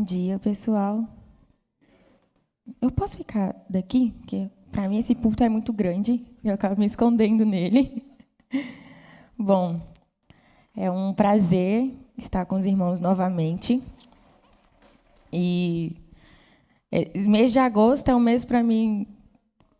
dia, pessoal. Eu posso ficar daqui? Porque, para mim, esse púlpito é muito grande e eu acabo me escondendo nele. Bom, é um prazer estar com os irmãos novamente. E mês de agosto é um mês, para mim,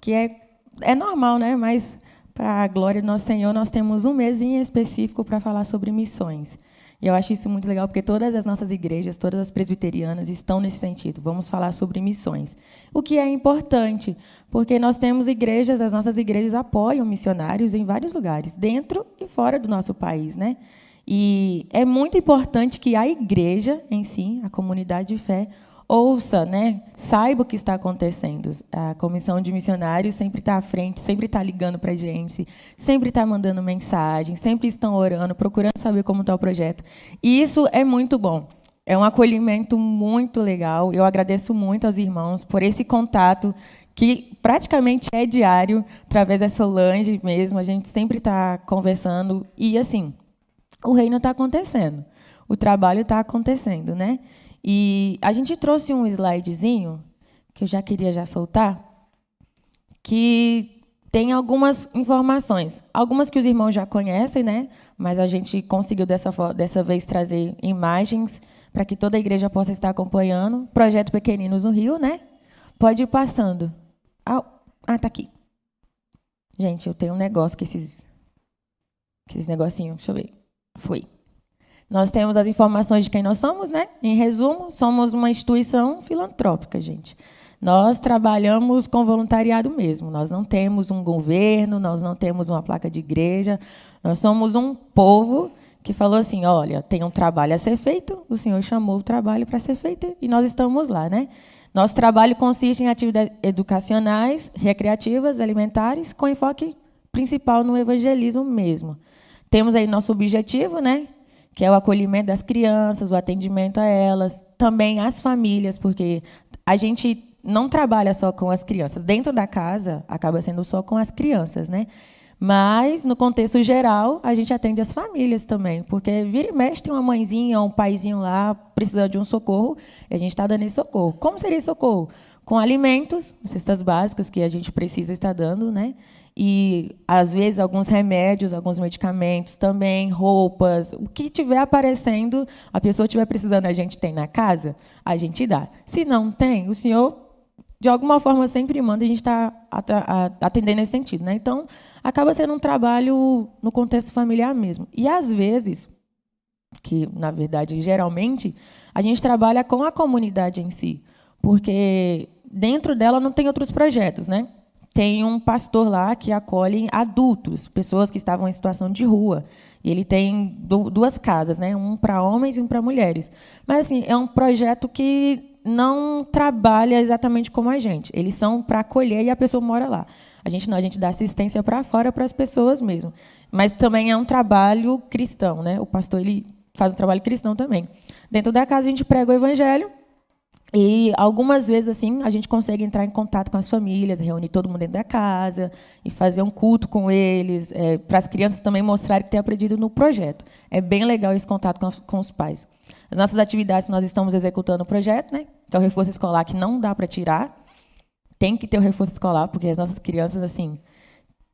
que é normal, né? Mas, para a glória do nosso Senhor, nós temos um mês em específico para falar sobre missões. E eu acho isso muito legal, porque todas as nossas igrejas, todas as presbiterianas estão nesse sentido. Vamos falar sobre missões. O que é importante, porque nós temos igrejas, as nossas igrejas apoiam missionários em vários lugares, dentro e fora do nosso país, né? E é muito importante que a igreja em si, a comunidade de fé, ouça, né? Saiba o que está acontecendo. A comissão de missionários sempre está à frente, sempre está ligando para a gente, sempre está mandando mensagem, sempre estão orando, procurando saber como está o projeto. E isso é muito bom. É um acolhimento muito legal. Eu agradeço muito aos irmãos por esse contato que praticamente é diário, através da Solange mesmo. A gente sempre está conversando. E, assim, o reino está acontecendo. O trabalho está acontecendo, né? E a gente trouxe um slidezinho, que eu já queria soltar, que tem algumas informações. Algumas que os irmãos já conhecem, né? Mas a gente conseguiu, dessa vez, trazer imagens para que toda a igreja possa estar acompanhando. Projeto Pequeninos no Rio, né? Pode ir passando. Ah, tá aqui. Gente, eu tenho um negócio com esses negocinhos. Deixa eu ver. Foi. Nós temos as informações de quem nós somos, né? Em resumo, somos uma instituição filantrópica, gente. Nós trabalhamos com voluntariado mesmo. Nós não temos um governo, nós não temos uma placa de igreja. Nós somos um povo que falou assim, olha, tem um trabalho a ser feito, o Senhor chamou o trabalho para ser feito e nós estamos lá, né? Nosso trabalho consiste em atividades educacionais, recreativas, alimentares, com enfoque principal no evangelismo mesmo. Temos aí nosso objetivo, né? Que é o acolhimento das crianças, o atendimento a elas, também às famílias, porque a gente não trabalha só com as crianças. Dentro da casa, acaba sendo só com as crianças, né? Mas, no contexto geral, a gente atende as famílias também, porque vira e mexe tem uma mãezinha ou um paizinho lá precisando de um socorro, e a gente está dando esse socorro. Como seria esse socorro? Com alimentos, cestas básicas que a gente precisa estar dando, né? E, às vezes, alguns remédios, alguns medicamentos também, roupas, o que estiver aparecendo, a pessoa estiver precisando, a gente tem na casa, a gente dá. Se não tem, o senhor, de alguma forma, sempre manda, e a gente está atendendo nesse sentido, né? Então, acaba sendo um trabalho no contexto familiar mesmo. E, às vezes, que, na verdade, geralmente, a gente trabalha com a comunidade em si, porque dentro dela não tem outros projetos, né? Tem um pastor lá que acolhe adultos, pessoas que estavam em situação de rua. E ele tem duas casas, né? Um para homens e um para mulheres. Mas, assim, é um projeto que não trabalha exatamente como a gente. Eles são para acolher e a pessoa mora lá. A gente não, a gente dá assistência para fora, para as pessoas mesmo. Mas também é um trabalho cristão, né? O pastor ele faz um trabalho cristão também. Dentro da casa, a gente prega o evangelho. E algumas vezes assim a gente consegue entrar em contato com as famílias, reunir todo mundo dentro da casa e fazer um culto com eles, para as crianças também mostrarem que têm aprendido no projeto. É bem legal esse contato com os pais. As nossas atividades, nós estamos executando o projeto, né, que é o reforço escolar, que não dá para tirar. Tem que ter o reforço escolar, porque as nossas crianças assim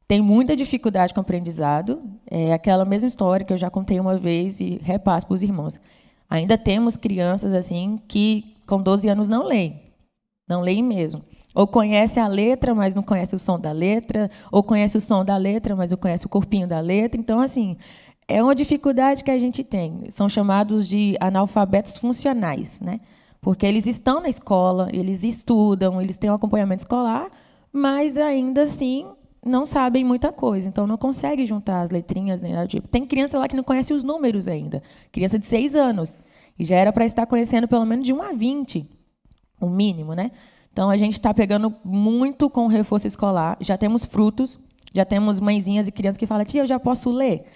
têm muita dificuldade com o aprendizado. É aquela mesma história que eu já contei uma vez e repasso para os irmãos. Ainda temos crianças assim que com 12 anos não leem mesmo. Ou conhece a letra, mas não conhece o som da letra, ou conhece o som da letra, mas não conhece o corpinho da letra. Então, assim, é uma dificuldade que a gente tem. São chamados de analfabetos funcionais, né? Porque eles estão na escola, eles estudam, eles têm um acompanhamento escolar, mas ainda assim não sabem muita coisa, então não conseguem juntar as letrinhas, nem nada do tipo. Tem criança lá que não conhece os números ainda, criança de 6 anos. E já era para estar conhecendo pelo menos de 1 a 20, o mínimo, né? Então, a gente está pegando muito com o reforço escolar. Já temos frutos, já temos mãezinhas e crianças que falam, tia, eu já posso ler?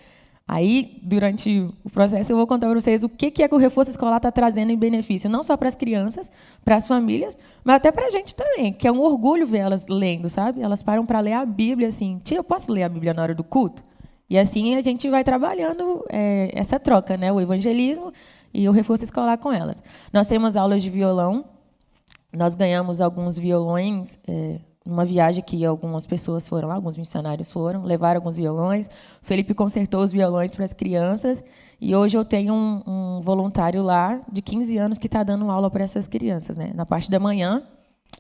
Aí, durante o processo, eu vou contar para vocês o que é que o reforço escolar está trazendo em benefício, não só para as crianças, para as famílias, mas até para a gente também, que é um orgulho ver elas lendo, sabe? Elas param para ler a Bíblia, assim, tia, eu posso ler a Bíblia na hora do culto? E assim a gente vai trabalhando essa troca, né? O evangelismo e o reforço escolar com elas. Nós temos aulas de violão, nós ganhamos alguns violões, numa viagem que algumas pessoas foram lá, alguns missionários foram, levaram alguns violões. O Felipe consertou os violões para as crianças, e hoje eu tenho um voluntário lá, de 15 anos, que está dando aula para essas crianças, né? Na parte da manhã,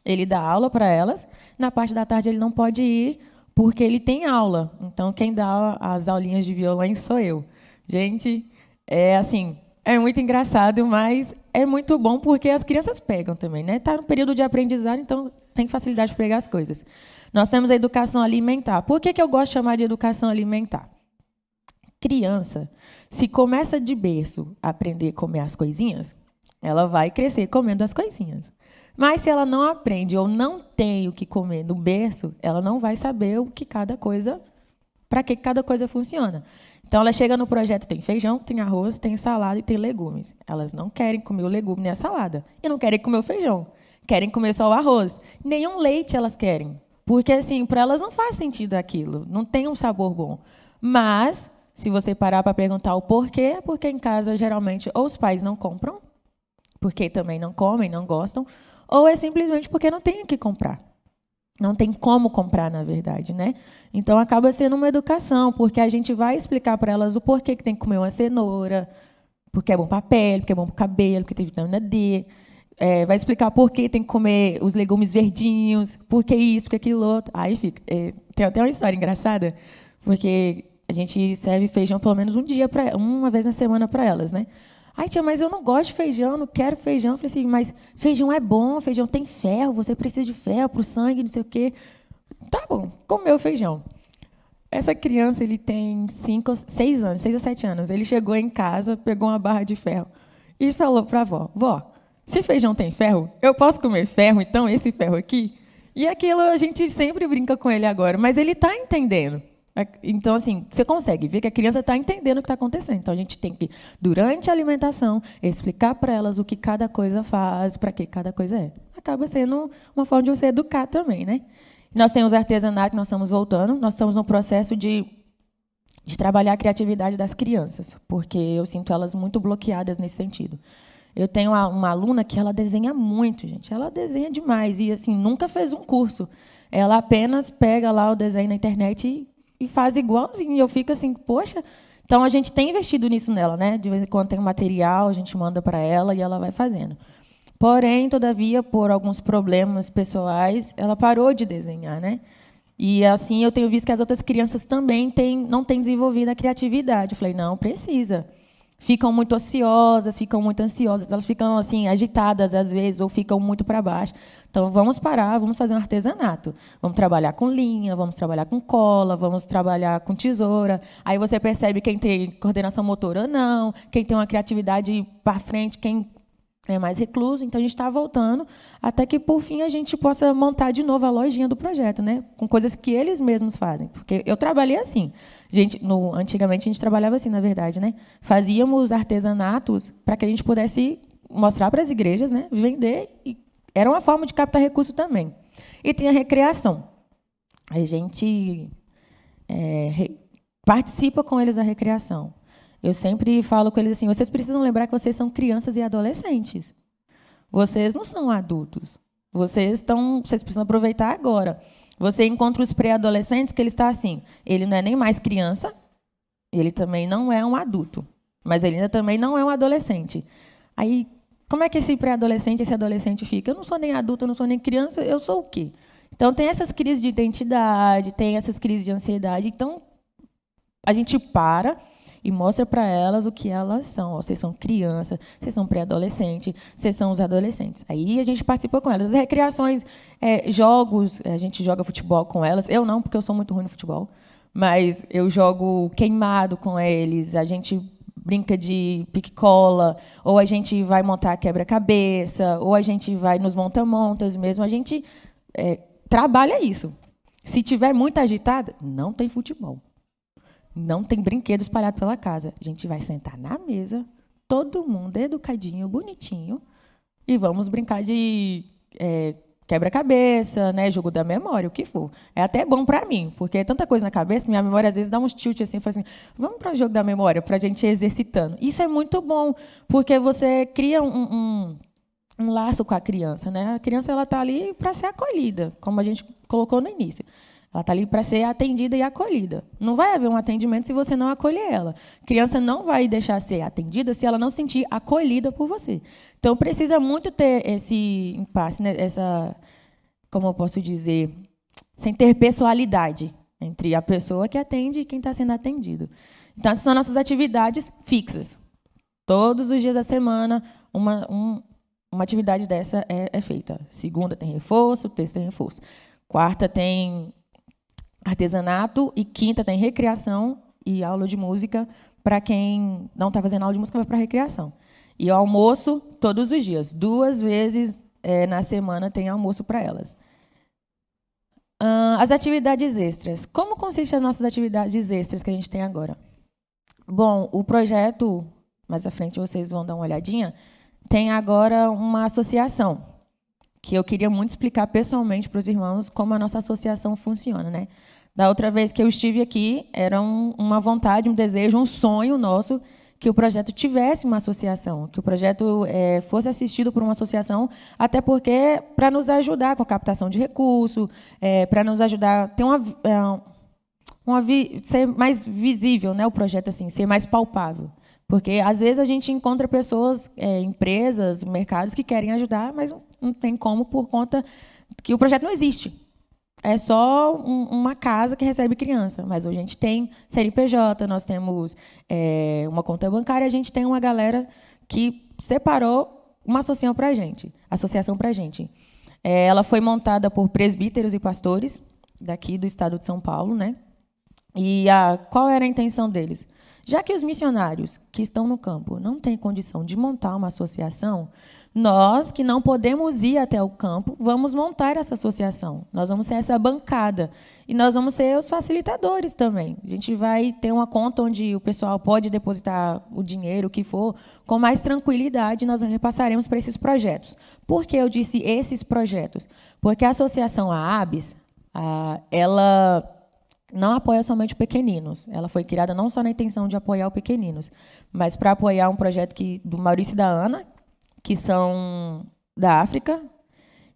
ele dá aula para elas, na parte da tarde ele não pode ir, porque ele tem aula. Então, quem dá as aulinhas de violões sou eu. Gente, é muito engraçado, mas é muito bom porque as crianças pegam também, né? Está no período de aprendizado, então tem facilidade para pegar as coisas. Nós temos a educação alimentar. Por que eu gosto de chamar de educação alimentar? Criança, se começa de berço a aprender a comer as coisinhas, ela vai crescer comendo as coisinhas. Mas se ela não aprende ou não tem o que comer no berço, ela não vai saber o que para que cada coisa funciona. Então, ela chega no projeto, tem feijão, tem arroz, tem salada e tem legumes. Elas não querem comer o legume nem a salada. E não querem comer o feijão. Querem comer só o arroz. Nenhum leite elas querem. Porque, assim, para elas não faz sentido aquilo. Não tem um sabor bom. Mas, se você parar para perguntar o porquê, é porque em casa, geralmente, ou os pais não compram, porque também não comem, não gostam, ou é simplesmente porque não tem o que comprar. Não tem como comprar, na verdade, né? Então, acaba sendo uma educação, porque a gente vai explicar para elas o porquê que tem que comer uma cenoura, porque é bom para a pele, porque é bom para o cabelo, porque tem vitamina D. Vai explicar por que tem que comer os legumes verdinhos, por que isso, por que aquilo outro. Aí fica. Tem até uma história engraçada, porque a gente serve feijão pelo menos uma vez na semana para elas, né? Ai, tia, mas eu não gosto de feijão, não quero feijão. Eu falei assim, mas feijão é bom, feijão tem ferro, você precisa de ferro para o sangue, não sei o quê. Tá bom, comeu feijão. Essa criança, ele tem 6 anos, 6 ou 7 anos. Ele chegou em casa, pegou uma barra de ferro e falou para a avó, vó, se feijão tem ferro, eu posso comer ferro, então, esse ferro aqui? E aquilo a gente sempre brinca com ele agora, mas ele está entendendo. Então, assim, você consegue ver que a criança está entendendo o que está acontecendo. Então, a gente tem que, durante a alimentação, explicar para elas o que cada coisa faz, para que cada coisa é. Acaba sendo uma forma de você educar também, né? Nós temos artesanato, nós estamos voltando, nós estamos no processo de trabalhar a criatividade das crianças, porque eu sinto elas muito bloqueadas nesse sentido. Eu tenho uma aluna que ela desenha muito, gente. Ela desenha demais e, assim, nunca fez um curso. Ela apenas pega lá o desenho na internet e faz igualzinho. E eu fico assim, poxa. Então, a gente tem investido nisso nela, né? De vez em quando tem um material, a gente manda para ela e ela vai fazendo. Porém, todavia, por alguns problemas pessoais, ela parou de desenhar, né? E, assim, eu tenho visto que as outras crianças também não têm desenvolvido a criatividade. Eu falei, não, precisa. Ficam muito ociosas, ficam muito ansiosas, elas ficam assim agitadas às vezes ou ficam muito para baixo. Então vamos parar, vamos fazer um artesanato. Vamos trabalhar com linha, vamos trabalhar com cola, vamos trabalhar com tesoura. Aí você percebe quem tem coordenação motora ou não, quem tem uma criatividade para frente, quem é mais recluso. Então a gente está voltando até que por fim a gente possa montar de novo a lojinha do projeto, né? Com coisas que eles mesmos fazem. Porque eu trabalhei assim. Antigamente a gente trabalhava assim, na verdade, né? Fazíamos artesanatos para que a gente pudesse mostrar para as igrejas, né? Vender. E era uma forma de captar recurso também. E tem a recreação. A gente participa com eles da recreação. Eu sempre falo com eles assim, vocês precisam lembrar que vocês são crianças e adolescentes. Vocês não são adultos. Vocês precisam aproveitar agora. Você encontra os pré-adolescentes que ele está assim, ele não é nem mais criança, ele também não é um adulto, mas ele ainda também não é um adolescente. Aí, como é que esse pré-adolescente, esse adolescente fica? Eu não sou nem adulto, eu não sou nem criança, eu sou o quê? Então, tem essas crises de identidade, tem essas crises de ansiedade. Então, a gente para e mostra para elas o que elas são. Ó, vocês são criança, vocês são pré-adolescente, vocês são os adolescentes. Aí a gente participa com elas. As recreações, jogos, a gente joga futebol com elas. Eu não, porque eu sou muito ruim no futebol. Mas eu jogo queimado com eles, a gente brinca de pique-cola, ou a gente vai montar quebra-cabeça, ou a gente vai nos monta-montas mesmo. A gente trabalha isso. Se tiver muito agitada, não tem futebol. Não tem brinquedo espalhado pela casa. A gente vai sentar na mesa, todo mundo educadinho, bonitinho, e vamos brincar de quebra-cabeça, né, jogo da memória, o que for. É até bom para mim, porque é tanta coisa na cabeça, minha memória às vezes dá uns tilt assim, fala assim, vamos para o jogo da memória, para a gente ir exercitando. Isso é muito bom, porque você cria um laço com a criança, né? A criança ela está ali para ser acolhida, como a gente colocou no início. Ela está ali para ser atendida e acolhida. Não vai haver um atendimento se você não acolher ela. A criança não vai deixar ser atendida se ela não se sentir acolhida por você. Então, precisa muito ter esse impasse, né? Como eu posso dizer, essa interpessoalidade entre a pessoa que atende e quem está sendo atendido. Então, essas são nossas atividades fixas. Todos os dias da semana, uma atividade dessa é feita. Segunda tem reforço, terça tem reforço. Quarta tem artesanato e quinta tem recreação e aula de música para quem não está fazendo aula de música, vai para recreação. E o almoço todos os dias, 2 vezes na semana tem almoço para elas. As atividades extras. Como consistem as nossas atividades extras que a gente tem agora? Bom, o projeto, mais à frente vocês vão dar uma olhadinha, tem agora uma associação, que eu queria muito explicar pessoalmente para os irmãos como a nossa associação funciona, né? Da outra vez que eu estive aqui, era uma vontade, um desejo, um sonho nosso que o projeto tivesse uma associação, que o projeto fosse assistido por uma associação, até porque para nos ajudar com a captação de recursos, para nos ajudar a ter ser mais visível, né, o projeto assim, ser mais palpável. Porque, às vezes, a gente encontra pessoas, empresas, mercados que querem ajudar, mas não tem como por conta que o projeto não existe. É só uma casa que recebe criança. Mas hoje a gente tem CNPJ, nós temos uma conta bancária, a gente tem uma galera que separou uma associação para a gente. Ela foi montada por presbíteros e pastores daqui do estado de São Paulo, né? E qual era a intenção deles? Já que os missionários que estão no campo não têm condição de montar uma associação, nós, que não podemos ir até o campo, vamos montar essa associação. Nós vamos ser essa bancada. E nós vamos ser os facilitadores também. A gente vai ter uma conta onde o pessoal pode depositar o dinheiro, o que for, com mais tranquilidade, nós repassaremos para esses projetos. Por que eu disse esses projetos? Porque a associação AABS, ela não apoia somente pequeninos. Ela foi criada não só na intenção de apoiar os pequeninos, mas para apoiar um projeto do Maurício e da Ana, que são da África.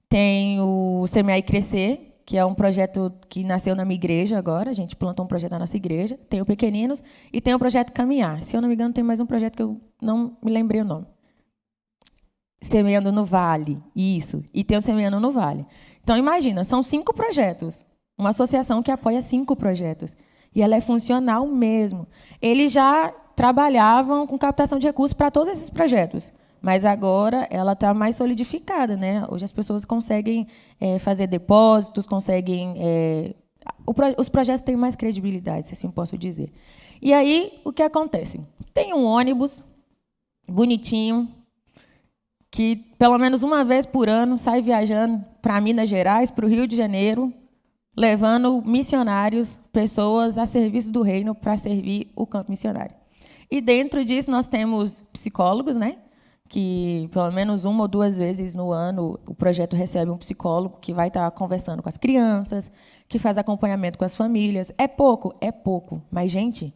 Tem o Semear e Crescer, que é um projeto que nasceu na minha igreja agora. A gente plantou um projeto na nossa igreja. Tem o Pequeninos e tem o projeto Caminhar. Se eu não me engano, tem mais um projeto que eu não me lembrei o nome. Semeando no Vale. Isso. E tem o Semeando no Vale. Então, imagina, são 5 projetos. Uma associação que apoia 5 projetos. E ela é funcional mesmo. Eles já trabalhavam com captação de recursos para todos esses projetos, mas agora ela está mais solidificada, né? Hoje as pessoas conseguem fazer depósitos, conseguem... os projetos têm mais credibilidade, se assim posso dizer. E aí, o que acontece? Tem um ônibus bonitinho, que pelo menos uma vez por ano sai viajando para Minas Gerais, para o Rio de Janeiro, levando missionários, pessoas a serviço do reino para servir o campo missionário. E dentro disso nós temos psicólogos, né? Que pelo menos 1 ou 2 vezes no ano o projeto recebe um psicólogo que vai estar conversando com as crianças, que faz acompanhamento com as famílias. É pouco, mas, gente,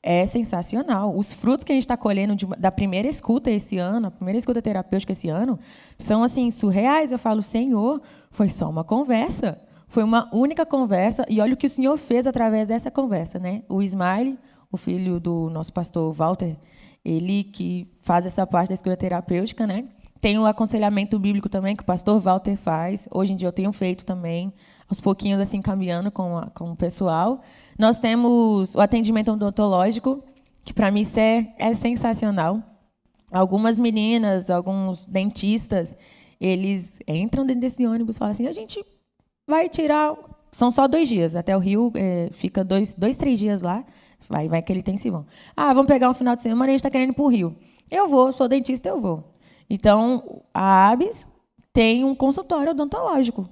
é sensacional. Os frutos que a gente está colhendo da primeira escuta esse ano, a primeira escuta terapêutica esse ano, são assim surreais. Eu falo, Senhor, foi só uma conversa. Foi uma única conversa, e olha o que o Senhor fez através dessa conversa, né? O Ismael, o filho do nosso pastor Walter, ele que faz essa parte da escuta terapêutica, né? Tem o aconselhamento bíblico também, que o pastor Walter faz. Hoje em dia eu tenho feito também, aos pouquinhos, assim, caminhando com o pessoal. Nós temos o atendimento odontológico, que para mim isso é sensacional. Algumas meninas, alguns dentistas, eles entram dentro desse ônibus e falam assim, a gente vai tirar... São só 2 dias, até o Rio fica 2, 3 dias lá, vai aquele intensivão. Vamos pegar um final de semana, a gente está querendo ir para o Rio. Eu vou, sou dentista, eu vou. Então, a ABS tem um consultório odontológico.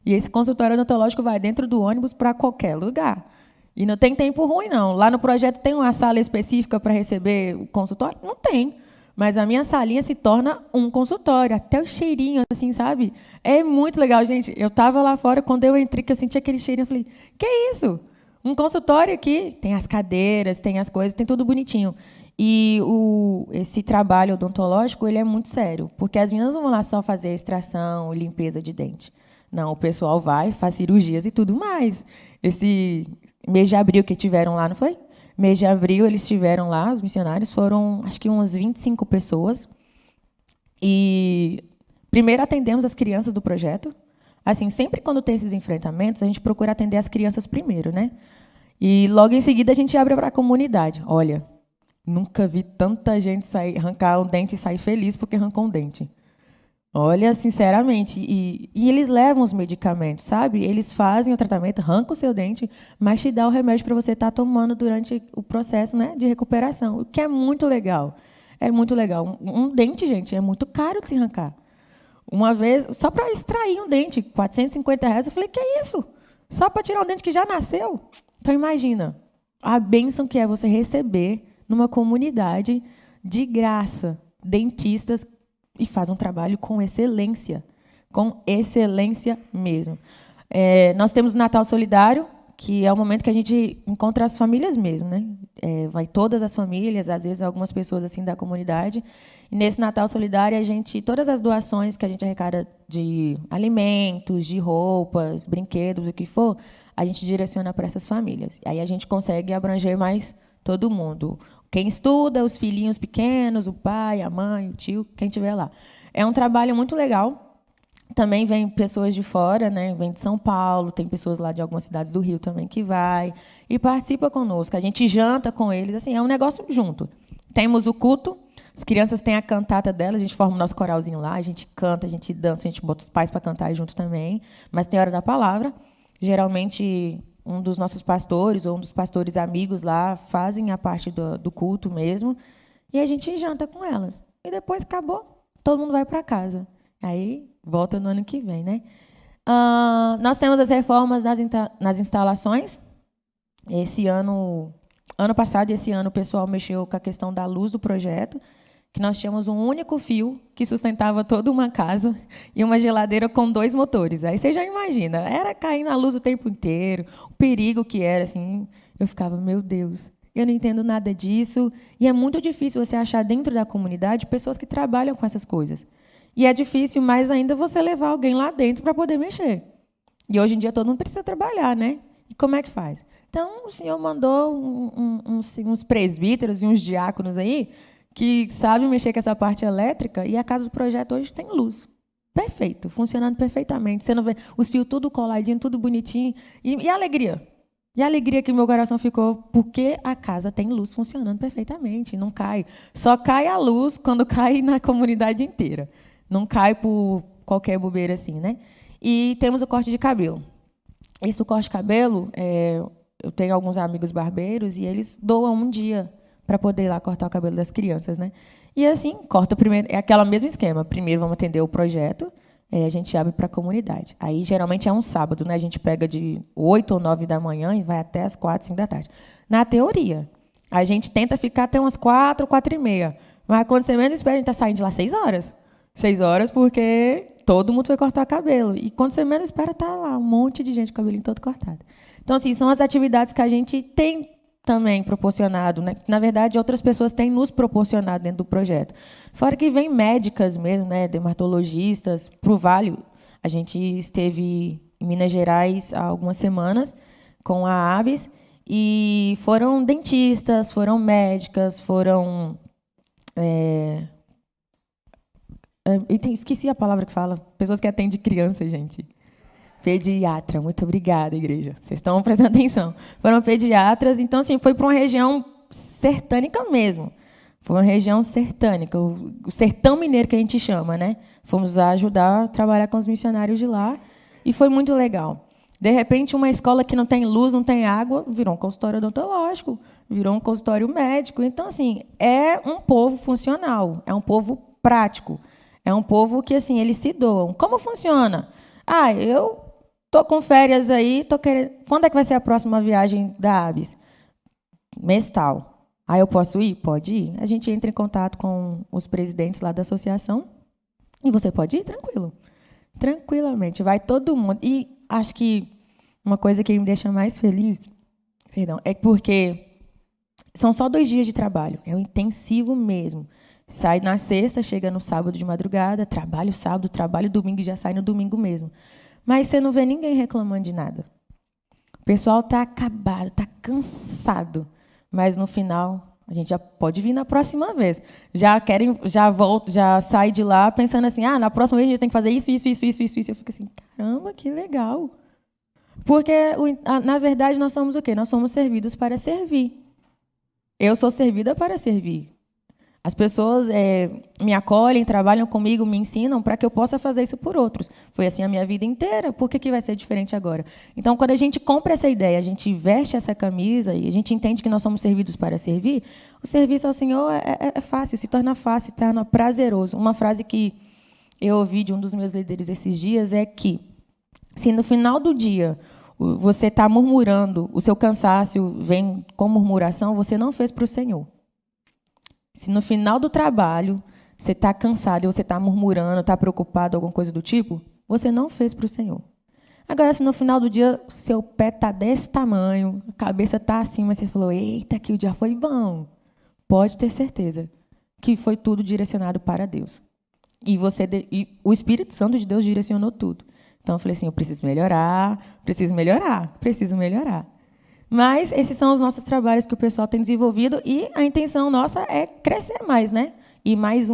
E esse consultório odontológico vai dentro do ônibus para qualquer lugar. E não tem tempo ruim, não. Lá no projeto tem uma sala específica para receber o consultório? Não tem. mas a minha salinha se torna um consultório, até o cheirinho, assim, sabe? É muito legal, gente. Eu estava lá fora, quando eu entrei, que eu senti aquele cheirinho, eu falei, que é isso? Um consultório aqui, tem as cadeiras, tem as coisas, tem tudo bonitinho. E esse trabalho odontológico, ele é muito sério, porque as meninas não vão lá só fazer extração, limpeza de dente. Não, o pessoal vai, faz cirurgias e tudo mais. Esse mês de abril que tiveram lá, não foi? Mês de abril, eles estiveram lá, os missionários, foram, acho que umas 25 pessoas. E primeiro atendemos as crianças do projeto. Assim, sempre quando tem esses enfrentamentos, a gente procura atender as crianças primeiro, né? E logo em seguida a gente abre para a comunidade. Olha, nunca vi tanta gente arrancar um dente e sair feliz porque arrancou um dente. Olha, sinceramente, e eles levam os medicamentos, sabe? Eles fazem o tratamento, arrancam o seu dente, mas te dá o remédio para você estar tomando durante o processo, né, de recuperação, o que é muito legal. É muito legal. Um dente, gente, é muito caro de se arrancar. Uma vez, só para extrair um dente, R$ 450, eu falei, que é isso? Só para tirar um dente que já nasceu? Então, imagina, a bênção que é você receber numa comunidade de graça, dentistas, e faz um trabalho com excelência mesmo. Nós temos o Natal Solidário, que é o momento que a gente encontra as famílias mesmo, né? Vai todas as famílias, às vezes algumas pessoas assim da comunidade. E nesse Natal Solidário, todas as doações que a gente arrecada de alimentos, de roupas, brinquedos, o que for, a gente direciona para essas famílias. Aí a gente consegue abranger mais todo mundo. Quem estuda, os filhinhos pequenos, o pai, a mãe, o tio, quem estiver lá. É um trabalho muito legal. Também vem pessoas de fora, né? Vem de São Paulo, tem pessoas lá de algumas cidades do Rio também que vai e participa conosco. A gente janta com eles, assim, é um negócio junto. Temos o culto, as crianças têm a cantata delas, a gente forma o nosso coralzinho lá, a gente canta, a gente dança, a gente bota os pais para cantar junto também, mas tem hora da palavra. Geralmente um dos nossos pastores ou um dos pastores amigos lá fazem a parte do culto mesmo, e a gente janta com elas. E depois acabou, todo mundo vai para casa. Aí volta no ano que vem, né? Nós temos as reformas nas instalações. Ano passado e esse ano, o pessoal mexeu com a questão da luz do projeto, que nós tínhamos um único fio que sustentava toda uma casa e uma geladeira com 2 motores. Aí você já imagina, era caindo a luz o tempo inteiro, o perigo que era, assim. Eu ficava, meu Deus, eu não entendo nada disso. E é muito difícil você achar dentro da comunidade pessoas que trabalham com essas coisas. E é difícil mais ainda você levar alguém lá dentro para poder mexer. E hoje em dia todo mundo precisa trabalhar, né? E como é que faz? Então, o senhor mandou uns presbíteros e uns diáconos aí que sabem mexer com essa parte elétrica, e a casa do projeto hoje tem luz. Perfeito, funcionando perfeitamente. Você não vê os fios tudo coladinho, tudo bonitinho. E a alegria? E a alegria que meu coração ficou, porque a casa tem luz funcionando perfeitamente, não cai. Só cai a luz quando cai na comunidade inteira. Não cai por qualquer bobeira assim, né? E temos o corte de cabelo. Esse corte de cabelo, eu tenho alguns amigos barbeiros e eles doam um dia para poder ir lá cortar o cabelo das crianças, né? E assim, corta primeiro, é aquele mesmo esquema. Primeiro vamos atender o projeto, a gente abre para a comunidade. Aí, geralmente, é um sábado, né? A gente pega de 8 ou 9 da manhã e vai até as 4, 5 da tarde. Na teoria, a gente tenta ficar até umas 4, 4 e meia. Mas quando você menos espera, a gente está saindo de lá 6 horas. 6 horas porque todo mundo foi cortar o cabelo. E quando você menos espera, está lá um monte de gente com o cabelinho todo cortado. Então, assim, são as atividades que a gente tem também proporcionado, né? Na verdade, outras pessoas têm nos proporcionado dentro do projeto. Fora que vem médicas mesmo, né? Dermatologistas, para o Vale. A gente esteve em Minas Gerais há algumas semanas com a ABS e foram dentistas, foram médicas, foram... esqueci a palavra que fala. Pessoas que atendem criança, gente. Pediatra, muito obrigada, igreja. Vocês estão prestando atenção. Foram pediatras, então, assim, foi para uma região sertânica mesmo. Foi uma região sertânica, o sertão mineiro que a gente chama, né? Fomos ajudar a trabalhar com os missionários de lá e foi muito legal. De repente, uma escola que não tem luz, não tem água, virou um consultório odontológico, virou um consultório médico. Então, assim, é um povo funcional, é um povo prático, é um povo que, assim, eles se doam. Como funciona? Eu estou com férias aí, tô querendo... Quando é que vai ser a próxima viagem da ABS? Mês tal. Ah, eu posso ir? Pode ir. A gente entra em contato com os presidentes lá da associação e você pode ir tranquilo. Tranquilamente. Vai todo mundo. E acho que uma coisa que me deixa mais feliz, perdão, é porque são só 2 dias de trabalho. É um intensivo mesmo. Sai na sexta, chega no sábado de madrugada, trabalho sábado, trabalho domingo e já sai no domingo mesmo. Mas você não vê ninguém reclamando de nada. O pessoal está acabado, está cansado. Mas no final, a gente já pode vir na próxima vez. Já volta, já sai de lá pensando assim, na próxima vez a gente tem que fazer isso. Eu fico assim, caramba, que legal. Porque, na verdade, nós somos o quê? Nós somos servidos para servir. Eu sou servida para servir. As pessoas me acolhem, trabalham comigo, me ensinam para que eu possa fazer isso por outros. Foi assim a minha vida inteira, por que vai ser diferente agora? Então, quando a gente compra essa ideia, a gente veste essa camisa e a gente entende que nós somos servidos para servir, o serviço ao Senhor é fácil, se torna prazeroso. Uma frase que eu ouvi de um dos meus líderes esses dias é que, se no final do dia você está murmurando, o seu cansaço vem com murmuração, você não fez para o Senhor. Se no final do trabalho você está cansado e você está murmurando, está preocupado, alguma coisa do tipo, você não fez para o Senhor. Agora, se no final do dia seu pé está desse tamanho, a cabeça está assim, mas você falou, eita, que o dia foi bom, pode ter certeza que foi tudo direcionado para Deus. E o Espírito Santo de Deus direcionou tudo. Então, eu falei assim, eu preciso melhorar. Mas esses são os nossos trabalhos que o pessoal tem desenvolvido e a intenção nossa é crescer mais, né? E mais,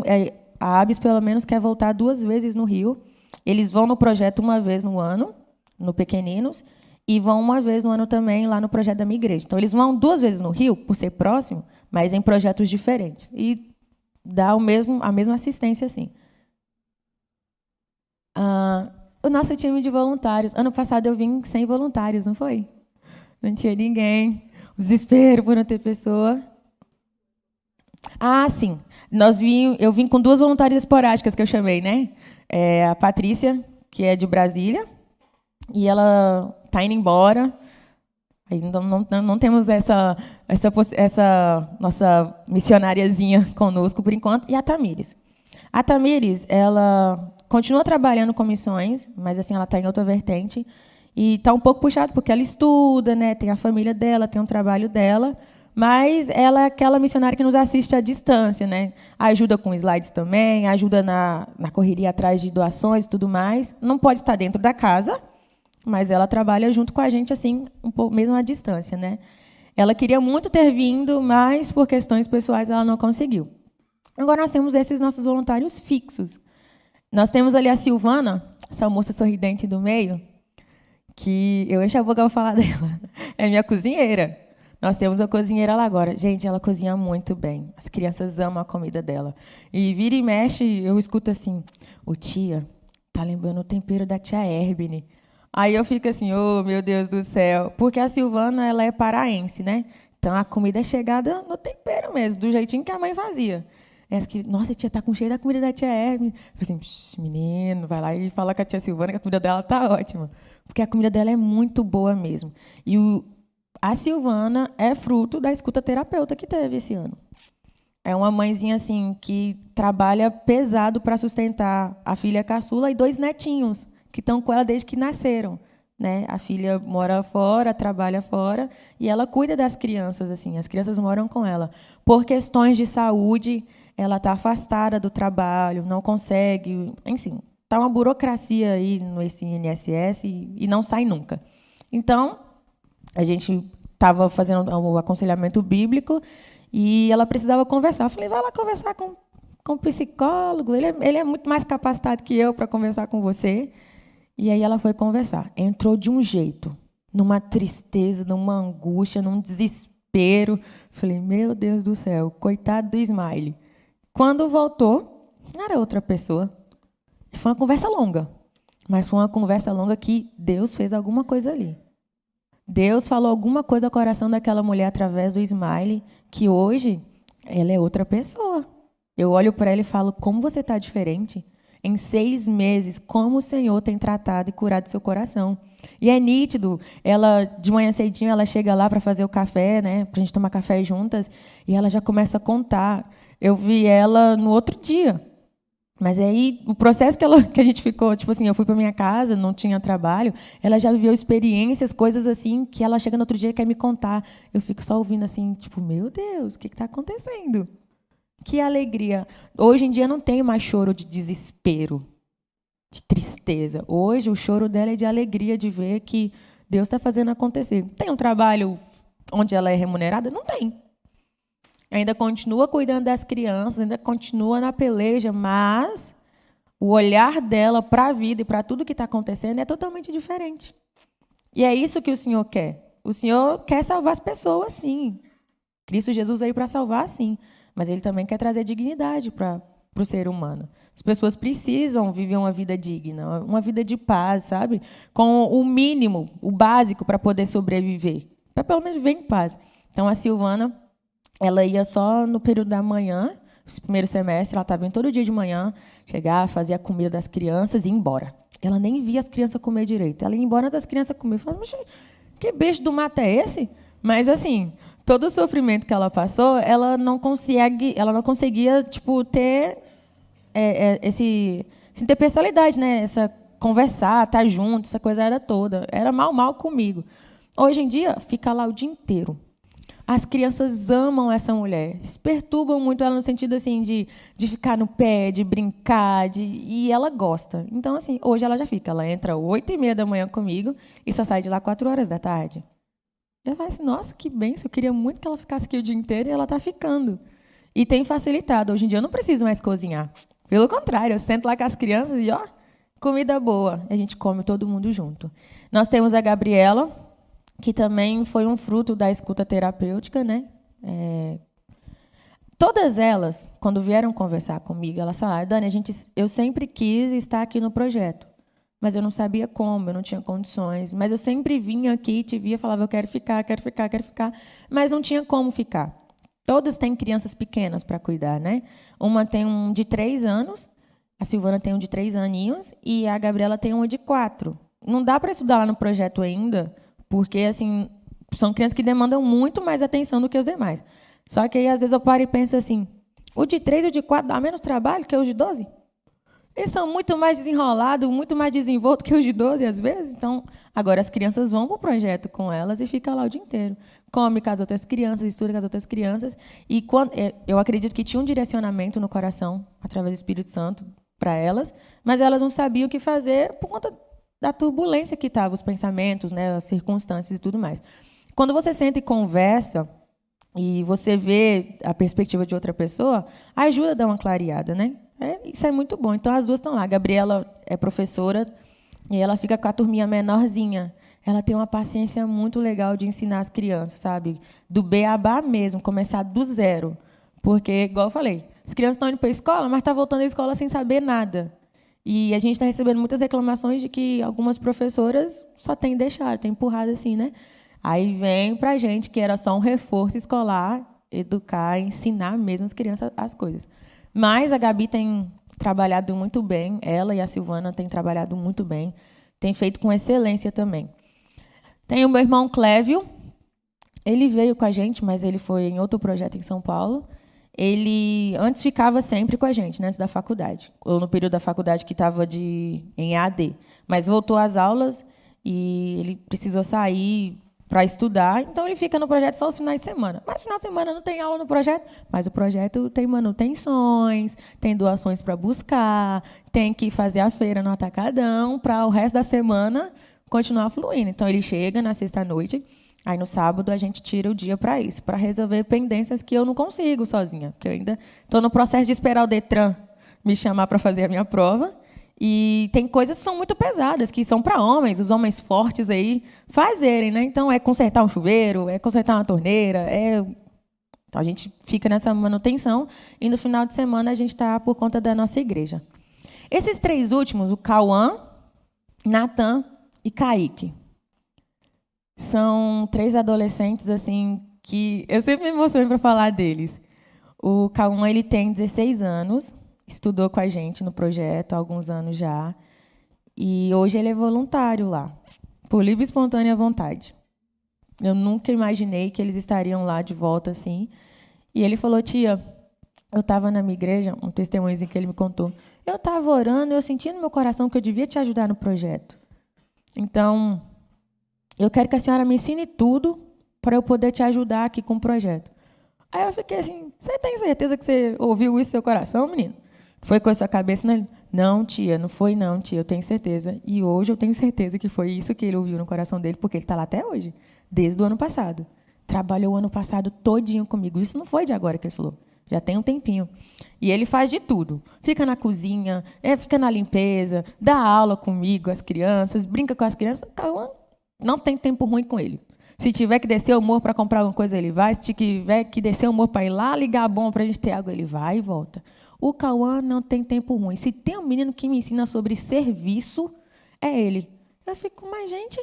a ABS, pelo menos, quer voltar 2 vezes no Rio. Eles vão no projeto uma vez no ano, no Pequeninos, e vão uma vez no ano também lá no projeto da minha igreja. Então, eles vão 2 vezes no Rio, por ser próximo, mas em projetos diferentes. E dá a mesma assistência, assim. O nosso time de voluntários. Ano passado eu vim sem voluntários, não foi? Não tinha ninguém. O desespero por não ter pessoa. Sim. Eu vim com 2 voluntárias esporádicas que eu chamei, né? A Patrícia, que é de Brasília, e ela está indo embora. Ainda não temos essa nossa missionariazinha conosco por enquanto. E a Tamires. A Tamires, ela continua trabalhando com missões, mas assim ela está em outra vertente. E está um pouco puxado, porque ela estuda, né? Tem a família dela, tem o trabalho dela, mas ela é aquela missionária que nos assiste à distância, né? Ajuda com slides também, ajuda na correria atrás de doações e tudo mais. Não pode estar dentro da casa, mas ela trabalha junto com a gente, assim, um pouco mesmo à distância, né? Ela queria muito ter vindo, mas por questões pessoais ela não conseguiu. Agora nós temos esses nossos voluntários fixos. Nós temos ali a Silvana, essa moça sorridente do meio, que eu encho a boca para falar dela. É minha cozinheira. Nós temos uma cozinheira lá agora. Gente, ela cozinha muito bem. As crianças amam a comida dela. E vira e mexe, eu escuto assim, tia, tá lembrando o tempero da tia Herbine. Aí eu fico assim, meu Deus do céu. Porque a Silvana, ela é paraense, né? Então, a comida é chegada no tempero mesmo, do jeitinho que a mãe fazia. Nossa, a tia tá com cheiro da comida da tia Herbine. Eu falei assim, menino, vai lá e fala com a tia Silvana que a comida dela tá ótima. Porque a comida dela é muito boa mesmo. E a Silvana é fruto da escuta terapeuta que teve esse ano. É uma mãezinha assim que trabalha pesado para sustentar a filha caçula e 2 netinhos que estão com ela desde que nasceram, né? A filha mora fora, trabalha fora e ela cuida das crianças assim. As crianças moram com ela. Por questões de saúde, ela está afastada do trabalho, não consegue, enfim. Está uma burocracia aí no INSS e não sai nunca. Então, a gente estava fazendo o aconselhamento bíblico e ela precisava conversar. Eu falei, vai lá conversar com o psicólogo, ele é muito mais capacitado que eu para conversar com você. E aí ela foi conversar. Entrou de um jeito, numa tristeza, numa angústia, num desespero. Eu falei, meu Deus do céu, coitado do Smiley. Quando voltou, era outra pessoa. Foi uma conversa longa, mas foi uma conversa longa que Deus fez alguma coisa ali. Deus falou alguma coisa ao coração daquela mulher através do Smiley, que hoje ela é outra pessoa. Eu olho para ela e falo, como você está diferente? Em 6 meses, como o Senhor tem tratado e curado seu coração. E é nítido, ela de manhã cedinho, ela chega lá para fazer o café, né, para a gente tomar café juntas, e ela já começa a contar. Eu vi ela no outro dia. Mas aí, o processo que a gente ficou, tipo assim, eu fui para minha casa, não tinha trabalho, ela já viveu experiências, coisas assim, que ela chega no outro dia e quer me contar. Eu fico só ouvindo assim, tipo, meu Deus, o que está acontecendo? Que alegria. Hoje em dia não tem mais choro de desespero, de tristeza. Hoje o choro dela é de alegria, de ver que Deus está fazendo acontecer. Tem um trabalho onde ela é remunerada? Não tem. Ainda continua cuidando das crianças, ainda continua na peleja, mas o olhar dela para a vida e para tudo que está acontecendo é totalmente diferente. E é isso que o Senhor quer. O Senhor quer salvar as pessoas, sim. Cristo Jesus veio para salvar, sim. Mas Ele também quer trazer dignidade para o ser humano. As pessoas precisam viver uma vida digna, uma vida de paz, sabe? Com o mínimo, o básico para poder sobreviver. Para pelo menos viver em paz. Então, a Silvana, ela ia só no período da manhã, esse primeiro semestre, ela estava indo todo dia de manhã, chegar, fazer a comida das crianças e ir embora. Ela nem via as crianças comer direito. Ela ia embora antes das crianças comer. Eu falava, que beijo do mato é esse? Mas, assim, todo o sofrimento que ela passou, ela não conseguia tipo, ter essa interpessoalidade, né? Essa conversar, estar junto, essa coisa era toda. Era mal comigo. Hoje em dia, fica lá o dia inteiro. As crianças amam essa mulher, se perturbam muito ela no sentido assim de ficar no pé, de brincar, e ela gosta. Então, assim, hoje ela já fica. Ela entra 8h30 da manhã comigo e só sai de lá 4 horas da tarde. Eu falo assim, nossa, que bênção, eu queria muito que ela ficasse aqui o dia inteiro e ela está ficando. E tem facilitado. Hoje em dia eu não preciso mais cozinhar. Pelo contrário, eu sento lá com as crianças e, ó, comida boa. A gente come todo mundo junto. Nós temos a Gabriela, que também foi um fruto da escuta terapêutica, né? Todas elas, quando vieram conversar comigo, elas falaram, Dani, eu sempre quis estar aqui no projeto, mas eu não sabia como, eu não tinha condições. Mas eu sempre vinha aqui, te via, falava, eu quero ficar, mas não tinha como ficar. Todas têm crianças pequenas para cuidar, né? Uma tem um de 3 anos, a Silvana tem um de 3 aninhos, e a Gabriela tem um de 4. Não dá para estudar lá no projeto ainda, porque assim, são crianças que demandam muito mais atenção do que os demais. Só que aí, às vezes, eu paro e penso assim, o de 3 e o de 4 dá menos trabalho que os de 12? Eles são muito mais desenrolados, muito mais desenvoltos que os de 12, às vezes. Então, agora as crianças vão para o projeto com elas e ficam lá o dia inteiro. Come com as outras crianças, estuda com as outras crianças. E eu acredito que tinha um direcionamento no coração, através do Espírito Santo, para elas, mas elas não sabiam o que fazer por conta da turbulência que estavam os pensamentos, né, as circunstâncias e tudo mais. Quando você senta e conversa e você vê a perspectiva de outra pessoa, ajuda a dar uma clareada, né? Isso é muito bom. Então, as duas estão lá. A Gabriela é professora e ela fica com a turminha menorzinha. Ela tem uma paciência muito legal de ensinar as crianças, sabe? Do beabá mesmo, começar do zero. Porque, igual eu falei, as crianças estão indo para a escola, mas estão voltando à escola sem saber nada. E a gente está recebendo muitas reclamações de que algumas professoras só têm deixado, têm empurrado assim, né? Aí vem para a gente que era só um reforço escolar, educar, ensinar mesmo as crianças as coisas. Mas a Gabi tem trabalhado muito bem, ela e a Silvana têm trabalhado muito bem, tem feito com excelência também. Tem o meu irmão Clévio, ele veio com a gente, mas ele foi em outro projeto em São Paulo. Ele antes ficava sempre com a gente, né, antes da faculdade, ou no período da faculdade que estava em AD, mas voltou às aulas e ele precisou sair para estudar, então ele fica no projeto só os finais de semana. Mas no final de semana não tem aula no projeto, mas o projeto tem manutenções, tem doações para buscar, tem que fazer a feira no atacadão para o resto da semana continuar fluindo. Então ele chega na sexta-noite, aí no sábado a gente tira o dia para isso, para resolver pendências que eu não consigo sozinha, porque eu ainda estou no processo de esperar o Detran me chamar para fazer a minha prova. E tem coisas que são muito pesadas, que são para homens, os homens fortes aí fazerem, né? Então, é consertar um chuveiro, é consertar uma torneira, Então, a gente fica nessa manutenção e no final de semana a gente está por conta da nossa igreja. Esses 3 últimos, o Cauã, Natan e Kaique, são 3 adolescentes assim que eu sempre me emociono para falar deles. O Cauã, ele tem 16 anos, estudou com a gente no projeto há alguns anos já, e hoje ele é voluntário lá, por livre e espontânea vontade. Eu nunca imaginei que eles estariam lá de volta assim. E ele falou: tia, eu estava na minha igreja, um testemunhozinho que ele me contou. Eu estava orando, eu senti no meu coração que eu devia te ajudar no projeto. Então, eu quero que a senhora me ensine tudo para eu poder te ajudar aqui com o projeto. Aí eu fiquei assim: você tem certeza que você ouviu isso no seu coração, menino? Foi com a sua cabeça? Não, tia, não foi não, tia, eu tenho certeza. E hoje eu tenho certeza que foi isso que ele ouviu no coração dele, porque ele está lá até hoje, desde o ano passado. Trabalhou o ano passado todinho comigo. Isso não foi de agora que ele falou. Já tem um tempinho. E ele faz de tudo. Fica na cozinha, fica na limpeza, dá aula comigo, as crianças, brinca com as crianças. Não tem tempo ruim com ele. Se tiver que descer o morro para comprar alguma coisa, ele vai. Se tiver que descer o morro para ir lá ligar a bomba para a gente ter água, ele vai e volta. O Cauã não tem tempo ruim. Se tem um menino que me ensina sobre serviço, é ele. Eu fico, mas gente...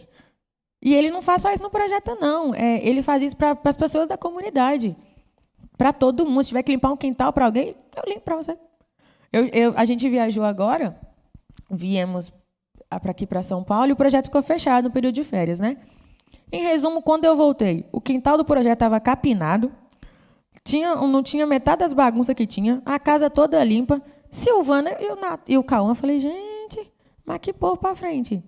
E ele não faz só isso no projeto, não. Ele faz isso para as pessoas da comunidade. Para todo mundo. Se tiver que limpar um quintal para alguém, eu limpo para você. A gente viajou agora, viemos para aqui, para São Paulo, e o projeto ficou fechado no período de férias, né? Em resumo, quando eu voltei, o quintal do projeto estava capinado, não tinha metade das bagunças que tinha, a casa toda limpa, Silvana e o Cauã. Eu falei, gente, mas que povo para frente.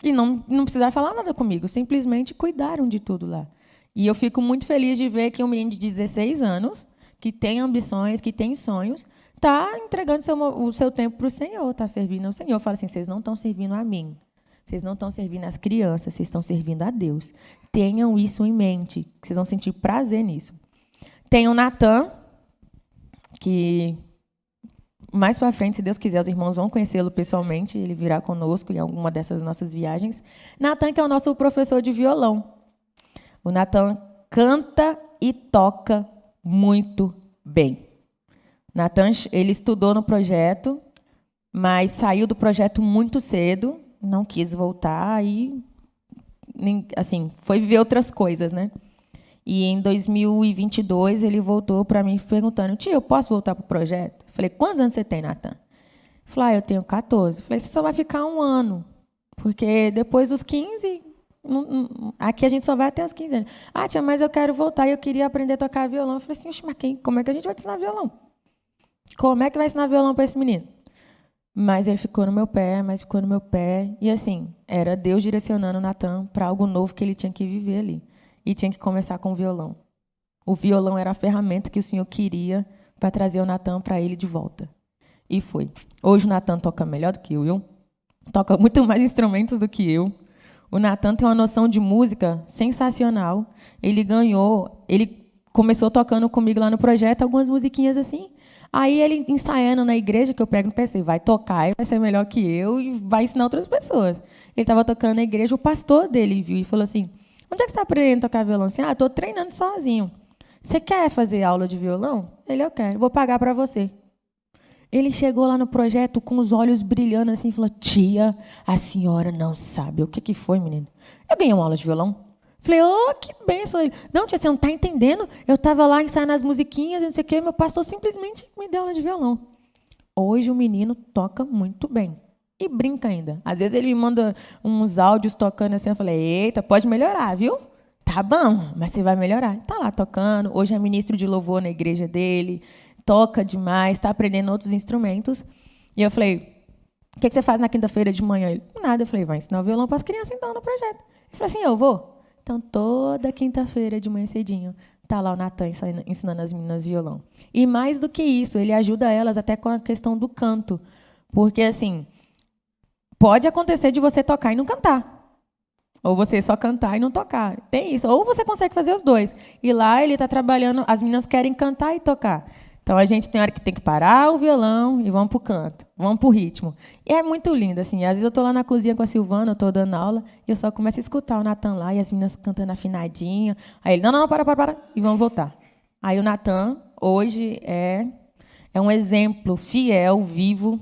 E não precisaram falar nada comigo, simplesmente cuidaram de tudo lá. E eu fico muito feliz de ver que um menino de 16 anos, que tem ambições, que tem sonhos, está entregando o seu tempo para o Senhor, está servindo ao Senhor. Eu falo assim, vocês não estão servindo a mim, vocês não estão servindo as crianças, vocês estão servindo a Deus. Tenham isso em mente, que vocês vão sentir prazer nisso. Tem o Natan, que... mais para frente, se Deus quiser, os irmãos vão conhecê-lo pessoalmente, ele virá conosco em alguma dessas nossas viagens. Natan, que é o nosso professor de violão. O Natan canta e toca muito bem. Natan, ele estudou no projeto, mas saiu do projeto muito cedo, não quis voltar e, assim, foi viver outras coisas, né? E em 2022 ele voltou para mim perguntando: tia, eu posso voltar para o projeto? Falei, quantos anos você tem, Natan? Falei, eu tenho 14. Falei, você só vai ficar 1 ano, porque depois dos 15, aqui a gente só vai até os 15 anos. Ah, tia, mas eu quero voltar e eu queria aprender a tocar violão. Eu falei assim, mas como é que a gente vai te ensinar violão? Como é que vai ensinar violão para esse menino? Mas ele ficou no meu pé, e assim, era Deus direcionando o Natan para algo novo que ele tinha que viver ali. E tinha que começar com o violão. O violão era a ferramenta que o Senhor queria para trazer o Natan para ele de volta. E foi. Hoje o Natan toca melhor do que eu. Toca muito mais instrumentos do que eu. O Natan tem uma noção de música sensacional. Ele começou tocando comigo lá no projeto algumas musiquinhas assim. Aí ele ensaiando na igreja, que eu pego no PC, vai tocar e vai ser melhor que eu e vai ensinar outras pessoas. Ele estava tocando na igreja, o pastor dele viu e falou assim, onde é que você está aprendendo a tocar violão? Assim, estou treinando sozinho. Você quer fazer aula de violão? Ele, eu quero, vou pagar para você. Ele chegou lá no projeto com os olhos brilhando assim, e falou, tia, a senhora não sabe. O que foi, menino? Eu ganhei uma aula de violão. Falei, que bênção. Ele, não, tia, você não está entendendo? Eu estava lá ensaiando as musiquinhas, não sei o quê, meu pastor simplesmente me deu aula de violão. Hoje o menino toca muito bem. E brinca ainda. Às vezes ele me manda uns áudios tocando assim, eu falei, eita, pode melhorar, viu? Tá bom, mas você vai melhorar. Está lá tocando, hoje é ministro de louvor na igreja dele, toca demais, está aprendendo outros instrumentos. E eu falei, o que você faz na quinta-feira de manhã? Ele, nada. Eu falei, vai ensinar o violão para as crianças então no projeto. Ele falou assim, eu vou. Então, toda quinta-feira de manhã cedinho, está lá o Natan ensinando as meninas violão. E mais do que isso, ele ajuda elas até com a questão do canto. Porque, assim, pode acontecer de você tocar e não cantar. Ou você só cantar e não tocar. Tem isso. Ou você consegue fazer os dois. E lá ele está trabalhando, as meninas querem cantar e tocar. Então, a gente tem hora que tem que parar o violão e vamos para o canto, vamos para o ritmo. E é muito lindo, assim. Às vezes eu estou lá na cozinha com a Silvana, eu estou dando aula, e eu só começo a escutar o Natan lá, e as meninas cantando afinadinho. Aí ele, não, para, e vamos voltar. Aí o Natan, hoje, é um exemplo fiel, vivo,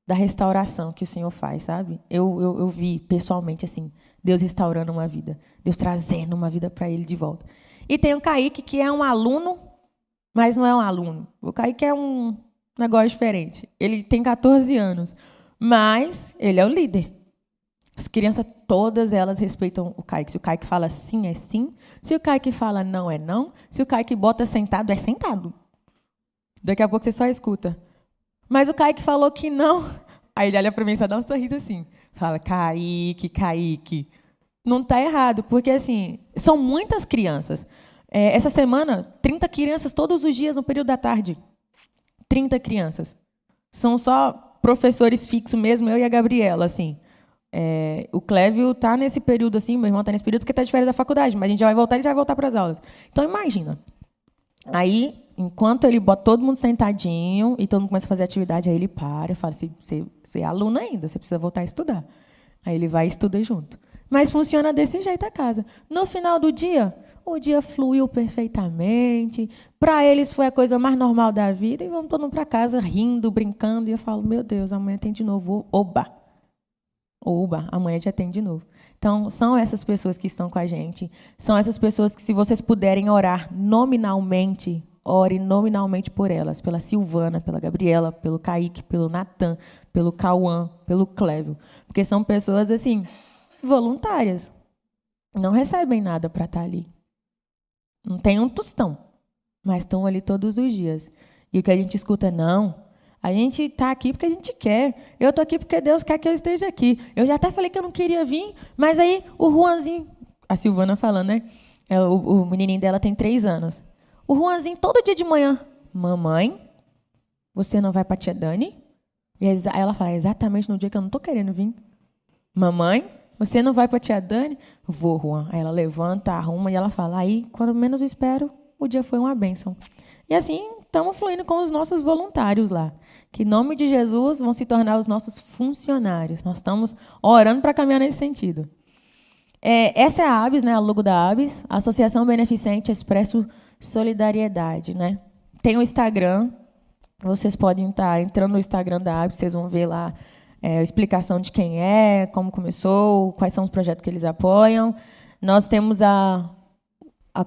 da restauração que o Senhor faz, sabe? Eu vi, pessoalmente, assim, Deus restaurando uma vida, Deus trazendo uma vida para ele de volta. E tem o Kaique, que é um aluno, mas não é um aluno. O Kaique é um negócio diferente. Ele tem 14 anos, mas ele é o líder. As crianças todas elas respeitam o Kaique. Se o Kaique fala sim, é sim. Se o Kaique fala não, é não. Se o Kaique bota sentado, é sentado. Daqui a pouco você só escuta. Mas o Kaique falou que não. Aí ele olha para mim e só dá um sorriso assim. Fala, Kaique, Kaique. Não está errado, porque assim, são muitas crianças. Essa semana, 30 crianças todos os dias no período da tarde. 30 crianças. São só professores fixos mesmo, eu e a Gabriela, assim. O Clévio está nesse período, assim, meu irmão está nesse período porque está de férias da faculdade, mas a gente já vai voltar, ele já vai voltar para as aulas. Então, imagina. Aí, enquanto ele bota todo mundo sentadinho e todo mundo começa a fazer atividade, aí ele para e fala, você é aluno ainda, você precisa voltar a estudar. Aí ele vai e estuda junto. Mas funciona desse jeito a casa. No final do dia, o dia fluiu perfeitamente. Para eles foi a coisa mais normal da vida. E vamos todo mundo para casa rindo, brincando. E eu falo, meu Deus, amanhã tem de novo. Oba! Oba, amanhã já tem de novo. Então, são essas pessoas que estão com a gente. São essas pessoas que, se vocês puderem orar nominalmente, ore nominalmente por elas. Pela Silvana, pela Gabriela, pelo Kaique, pelo Natan, pelo Cauã, pelo Clévio. Porque são pessoas, assim, voluntárias. Não recebem nada para estar ali. Não tem um tostão, mas estão ali todos os dias. E o que a gente escuta, não, a gente está aqui porque a gente quer. Eu estou aqui porque Deus quer que eu esteja aqui. Eu já até falei que eu não queria vir, mas aí o Juanzinho, a Silvana falando, né? O menininho dela tem 3 anos. O Juanzinho, todo dia de manhã, mamãe, você não vai para a tia Dani? E ela fala, exatamente no dia que eu não estou querendo vir. Mamãe, você não vai para a tia Dani? Vou, Juan. Aí ela levanta, arruma e ela fala, aí, quando menos eu espero, o dia foi uma bênção. E assim, estamos fluindo com os nossos voluntários lá, que em nome de Jesus vão se tornar os nossos funcionários. Nós estamos orando para caminhar nesse sentido. Essa é a ABS, né, a logo da ABS, Associação Beneficente Expresso Solidariedade. Né? Tem o Instagram, vocês podem estar entrando no Instagram da ABS, vocês vão ver lá a explicação de quem é, como começou, quais são os projetos que eles apoiam. Nós temos a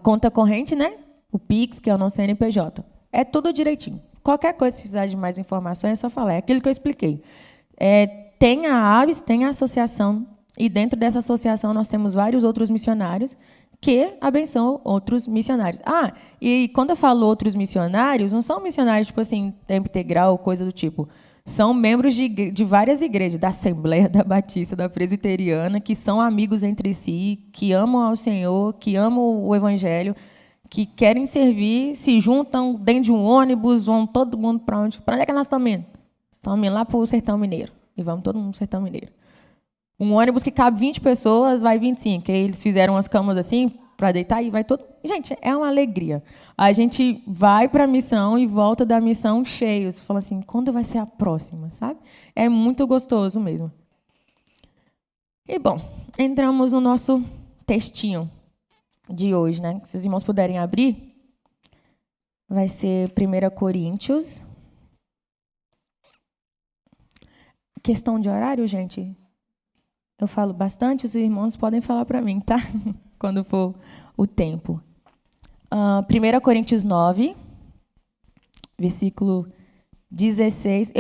conta corrente, né? O Pix, que é o nosso CNPJ. É tudo direitinho. Qualquer coisa, se precisar de mais informações, é só falar. É aquilo que eu expliquei. Tem a ABS, tem a associação, e dentro dessa associação nós temos vários outros missionários que abençoam outros missionários. E quando eu falo outros missionários, não são missionários, tipo assim, tempo integral, coisa do tipo. São membros de várias igrejas, da Assembleia, da Batista, da Presbiteriana, que são amigos entre si, que amam ao Senhor, que amam o Evangelho, que querem servir, se juntam dentro de um ônibus, vão todo mundo para onde? Para onde é que nós estamos indo? Estamos indo lá para o Sertão Mineiro. E vamos todo mundo para o Sertão Mineiro. Um ônibus que cabe 20 pessoas, vai 25. Aí eles fizeram as camas assim, para deitar, e vai todo... Gente, é uma alegria. A gente vai para a missão e volta da missão cheios. Fala assim, quando vai ser a próxima, sabe? É muito gostoso mesmo. E, bom, entramos no nosso textinho de hoje, né? Se os irmãos puderem abrir, vai ser 1 Coríntios. Questão de horário, gente? Eu falo bastante, os irmãos podem falar para mim, tá? Quando for o tempo. 1 Coríntios 9, versículo 16.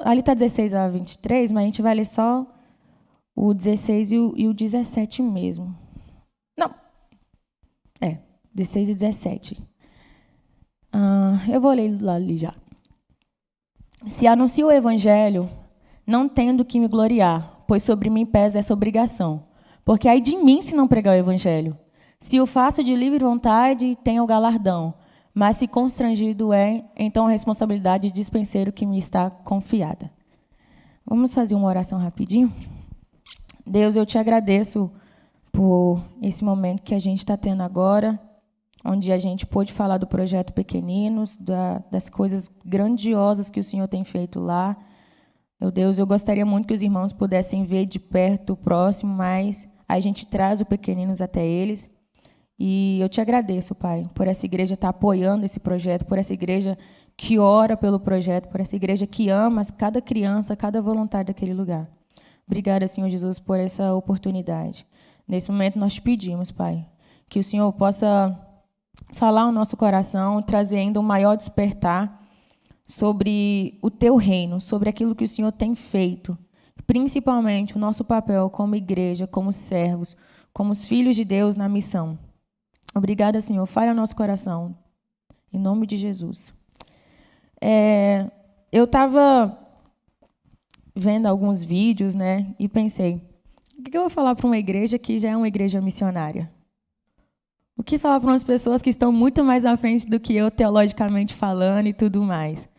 Ali está 16 a 23, mas a gente vai ler só o 16 e o 17 mesmo. Não. 16 e 17. Eu vou ler lá ali já. Se anuncio o evangelho, não tendo que me gloriar, pois sobre mim pesa essa obrigação. Porque ai de mim se não pregar o evangelho. Se o faço de livre vontade, tenho o galardão. Mas se constrangido então a responsabilidade de dispenseiro que me está confiada. Vamos fazer uma oração rapidinho? Deus, eu te agradeço por esse momento que a gente está tendo agora, onde a gente pôde falar do projeto Pequeninos, das coisas grandiosas que o Senhor tem feito lá. Meu Deus, eu gostaria muito que os irmãos pudessem ver de perto, próximo, mas a gente traz o Pequeninos até eles. E eu te agradeço, Pai, por essa igreja estar apoiando esse projeto, por essa igreja que ora pelo projeto, por essa igreja que ama cada criança, cada voluntário daquele lugar. Obrigada, Senhor Jesus, por essa oportunidade. Nesse momento nós te pedimos, Pai, que o Senhor possa falar ao nosso coração, trazer ainda um maior despertar sobre o teu reino, sobre aquilo que o Senhor tem feito principalmente o nosso papel como igreja, como servos, como os filhos de Deus na missão. Obrigada, Senhor. Fale ao nosso coração. Em nome de Jesus. Eu estava vendo alguns vídeos, né, e pensei, o que eu vou falar para uma igreja que já é uma igreja missionária? O que falar para umas pessoas que estão muito mais à frente do que eu, teologicamente falando e tudo mais?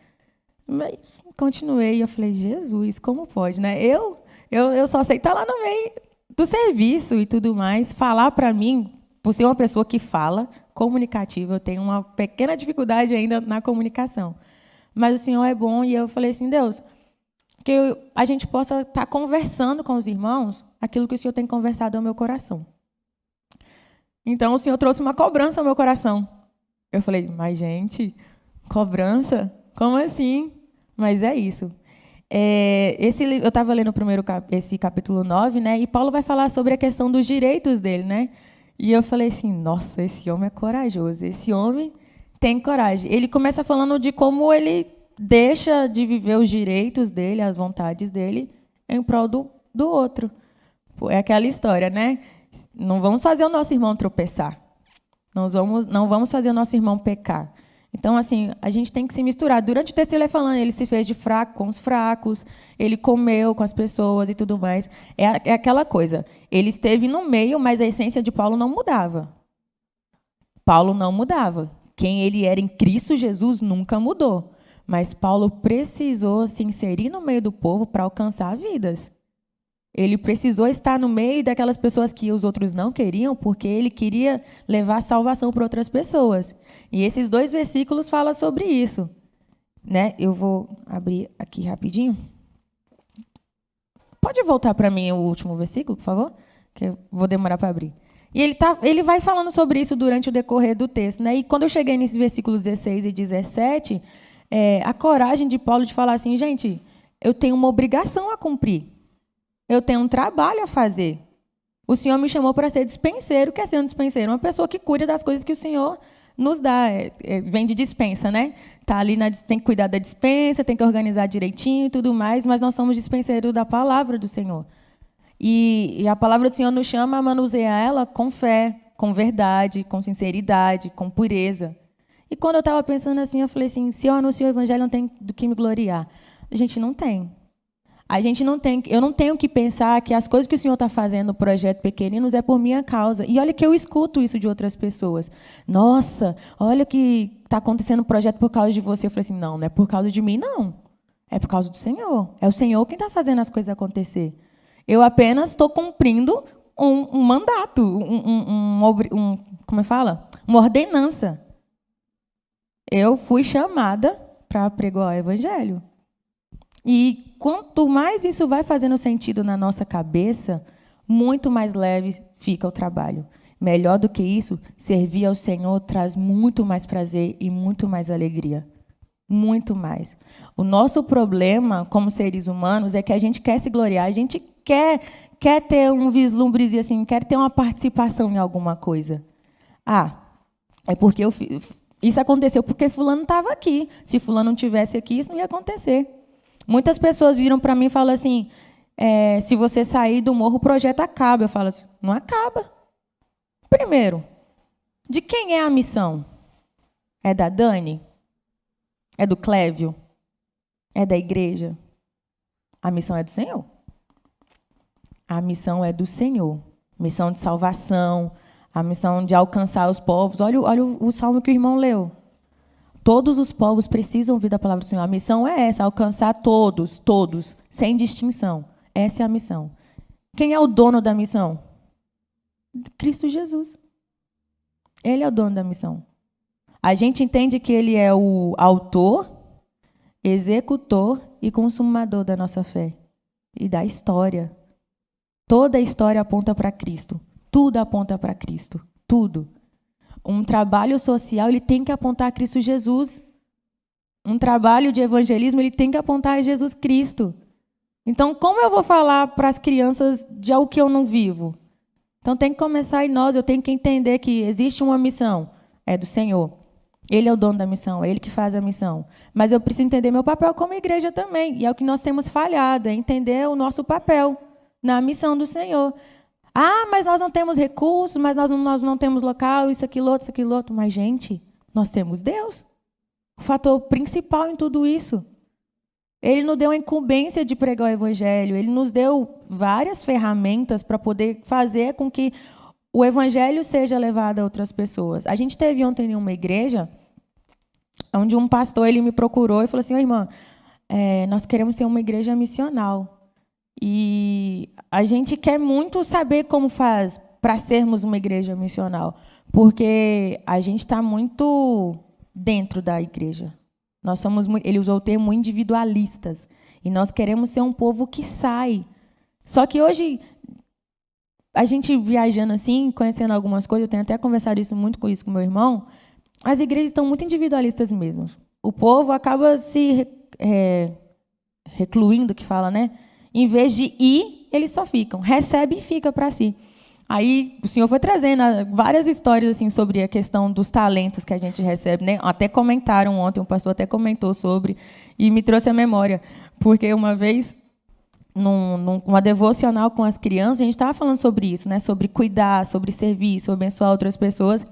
Mas continuei e eu falei, Jesus, como pode, né? Eu só sei estar lá no meio do serviço e tudo mais. Falar para mim, por ser uma pessoa que fala, comunicativa, eu tenho uma pequena dificuldade ainda na comunicação. Mas o Senhor é bom e eu falei assim, Deus, que a gente possa estar conversando com os irmãos aquilo que o Senhor tem conversado ao meu coração. Então, o Senhor trouxe uma cobrança ao meu coração. Eu falei, mas, gente, cobrança? Como assim? Mas é isso. Eu estava lendo esse capítulo 9, né? E Paulo vai falar sobre a questão dos direitos dele, né? E eu falei assim, nossa, esse homem é corajoso. Esse homem tem coragem. Ele começa falando de como ele deixa de viver os direitos dele, as vontades dele, em prol do outro. É aquela história, né? Não vamos fazer o nosso irmão tropeçar. Não vamos fazer o nosso irmão pecar. Então, assim, a gente tem que se misturar. Durante o texto ele é falando, ele se fez de fraco com os fracos, ele comeu com as pessoas e tudo mais. É aquela coisa. Ele esteve no meio, mas a essência de Paulo não mudava. Paulo não mudava. Quem ele era em Cristo Jesus nunca mudou. Mas Paulo precisou se inserir no meio do povo para alcançar vidas. Ele precisou estar no meio daquelas pessoas que os outros não queriam, porque ele queria levar salvação para outras pessoas. E esses 2 versículos falam sobre isso. Né? Eu vou abrir aqui rapidinho. Pode voltar para mim o último versículo, por favor? Que eu vou demorar para abrir. E ele vai falando sobre isso durante o decorrer do texto. Né? E quando eu cheguei nesses versículos 16 e 17, a coragem de Paulo de falar assim, gente, eu tenho uma obrigação a cumprir. Eu tenho um trabalho a fazer. O Senhor me chamou para ser dispenseiro. O que é ser um dispenseiro? Uma pessoa que cuida das coisas que o Senhor nos dá. Vem de dispensa, né? Tá ali tem que cuidar da dispensa, tem que organizar direitinho e tudo mais, mas nós somos dispenseiros da palavra do Senhor. E a palavra do Senhor nos chama a manusear ela com fé, com verdade, com sinceridade, com pureza. E quando eu estava pensando assim, eu falei assim, se eu anuncio o evangelho, não tem do que me gloriar. A gente não tem. Eu não tenho que pensar que as coisas que o Senhor está fazendo no projeto Pequeninos é por minha causa. E olha que eu escuto isso de outras pessoas. Nossa, olha o que está acontecendo no projeto por causa de você. Eu falei assim, não é por causa de mim, não. É por causa do Senhor. É o Senhor quem está fazendo as coisas acontecer. Eu apenas estou cumprindo um mandato, como fala? Uma ordenança. Eu fui chamada para pregoar o evangelho. E quanto mais isso vai fazendo sentido na nossa cabeça, muito mais leve fica o trabalho. Melhor do que isso, servir ao Senhor traz muito mais prazer e muito mais alegria. Muito mais. O nosso problema, como seres humanos, é que a gente quer se gloriar, a gente quer ter um vislumbrezinho assim, quer ter uma participação em alguma coisa. É porque isso aconteceu porque fulano estava aqui. Se fulano não estivesse aqui, isso não ia acontecer. Muitas pessoas viram para mim e falam assim, se você sair do morro, o projeto acaba. Eu falo assim, não acaba. Primeiro, de quem é a missão? É da Dani? É do Clévio? É da igreja? A missão é do Senhor. A missão é do Senhor. Missão de salvação, a missão de alcançar os povos. Olha o salmo que o irmão leu. Todos os povos precisam ouvir da palavra do Senhor. A missão é essa, alcançar todos, sem distinção. Essa é a missão. Quem é o dono da missão? Cristo Jesus. Ele é o dono da missão. A gente entende que ele é o autor, executor e consumador da nossa fé e da história. Toda a história aponta para Cristo. Tudo aponta para Cristo. Tudo. Um trabalho social, ele tem que apontar a Cristo Jesus. Um trabalho de evangelismo, ele tem que apontar a Jesus Cristo. Então, como eu vou falar para as crianças de algo que eu não vivo? Então, tem que começar em nós. Eu tenho que entender que existe uma missão. É do Senhor. Ele é o dono da missão, é ele que faz a missão. Mas eu preciso entender meu papel como igreja também. E é o que nós temos falhado, é entender o nosso papel na missão do Senhor. Ah, mas nós não temos recursos, mas nós não temos local, isso, aquilo, outro, isso, aquilo, outro. Mas, gente, nós temos Deus. O fator principal em tudo isso. Ele nos deu a incumbência de pregar o evangelho. Ele nos deu várias ferramentas para poder fazer com que o evangelho seja levado a outras pessoas. A gente teve ontem em uma igreja onde um pastor ele me procurou e falou assim: irmã, nós queremos ser uma igreja missional. E a gente quer muito saber como faz para sermos uma igreja missional, porque a gente está muito dentro da igreja. Nós somos, ele usou o termo individualistas, e nós queremos ser um povo que sai. Só que hoje, a gente viajando assim, conhecendo algumas coisas, eu tenho até conversado muito com meu irmão, as igrejas estão muito individualistas mesmo. O povo acaba se recluindo, que fala, né? Em vez de ir, eles só ficam. Recebe e fica para si. Aí o senhor foi trazendo várias histórias assim sobre a questão dos talentos que a gente recebe, né? Até comentaram ontem, um pastor até comentou sobre, e me trouxe a memória, porque uma vez, numa devocional com as crianças, a gente estava falando sobre isso, né? Sobre cuidar, sobre servir, sobre abençoar outras pessoas,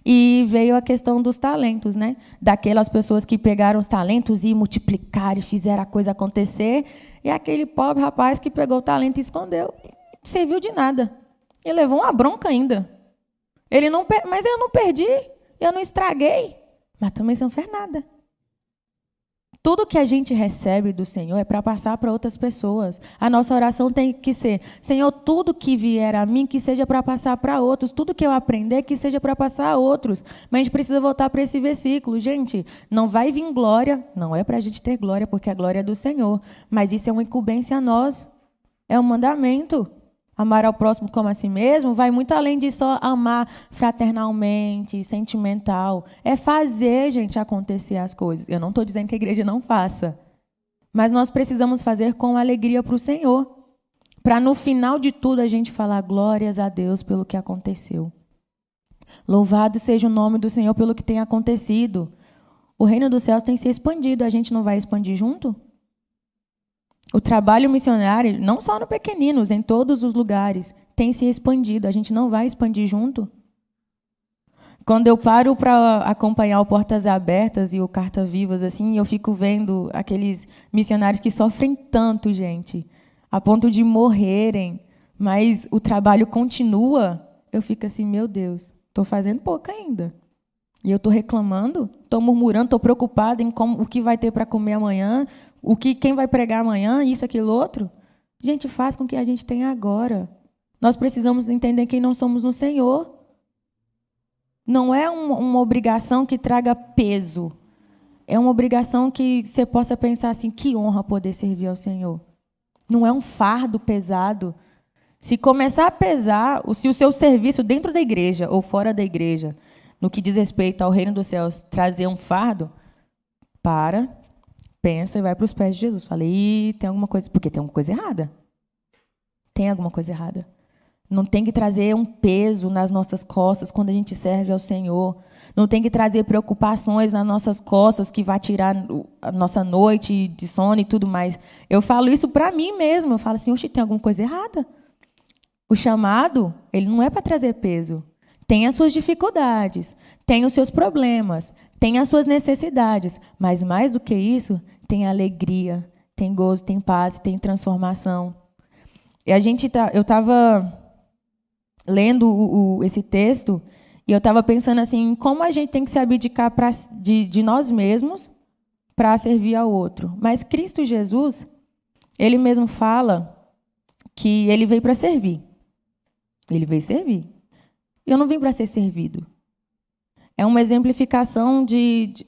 e veio a questão dos talentos, né? Daquelas pessoas que pegaram os talentos e multiplicaram e fizeram a coisa acontecer, e aquele pobre rapaz que pegou o talento e escondeu, não serviu de nada. E levou uma bronca ainda. Mas eu não perdi, eu não estraguei. Mas também você não fez nada. Tudo que a gente recebe do Senhor é para passar para outras pessoas. A nossa oração tem que ser: Senhor, tudo que vier a mim, que seja para passar para outros. Tudo que eu aprender, que seja para passar a outros. Mas a gente precisa voltar para esse versículo. Gente, não vai vir glória. Não é para a gente ter glória, porque a glória é do Senhor. Mas isso é uma incumbência a nós. É um mandamento. Amar ao próximo como a si mesmo vai muito além de só amar fraternalmente, sentimental. É fazer, gente, acontecer as coisas. Eu não estou dizendo que a igreja não faça, mas nós precisamos fazer com alegria para o Senhor, para no final de tudo a gente falar glórias a Deus pelo que aconteceu. Louvado seja o nome do Senhor pelo que tem acontecido. O reino dos céus tem se expandido, a gente não vai expandir junto? O trabalho missionário, não só no Pequeninos, em todos os lugares, tem se expandido. A gente não vai expandir junto? Quando eu paro para acompanhar o Portas Abertas e o Carta Vivas, assim, eu fico vendo aqueles missionários que sofrem tanto, gente, a ponto de morrerem, mas o trabalho continua. Eu fico assim, meu Deus, estou fazendo pouco ainda. E eu estou reclamando, estou murmurando, estou preocupada em o que vai ter para comer amanhã, quem vai pregar amanhã, isso, aquilo, outro. Gente, faz com que a gente tenha agora. Nós precisamos entender quem nós somos no Senhor. Não é uma obrigação que traga peso. É uma obrigação que você possa pensar assim, que honra poder servir ao Senhor. Não é um fardo pesado. Se começar a pesar, se o seu serviço dentro da igreja ou fora da igreja, no que diz respeito ao reino dos céus, trazer um fardo, pensa e vai para os pés de Jesus. Fala, tem alguma coisa, porque tem alguma coisa errada. Tem alguma coisa errada. Não tem que trazer um peso nas nossas costas quando a gente serve ao Senhor. Não tem que trazer preocupações nas nossas costas que vai tirar a nossa noite de sono e tudo mais. Eu falo isso para mim mesmo. Eu falo assim, oxe, tem alguma coisa errada. O chamado, ele não é para trazer peso. Tem as suas dificuldades, tem os seus problemas, tem as suas necessidades, mas mais do que isso, tem alegria, tem gozo, tem paz, tem transformação. E eu estava lendo esse texto e eu estava pensando assim, como a gente tem que se abdicar de nós mesmos para servir ao outro. Mas Cristo Jesus, ele mesmo fala que ele veio para servir. Ele veio servir. Eu não vim para ser servido. É uma exemplificação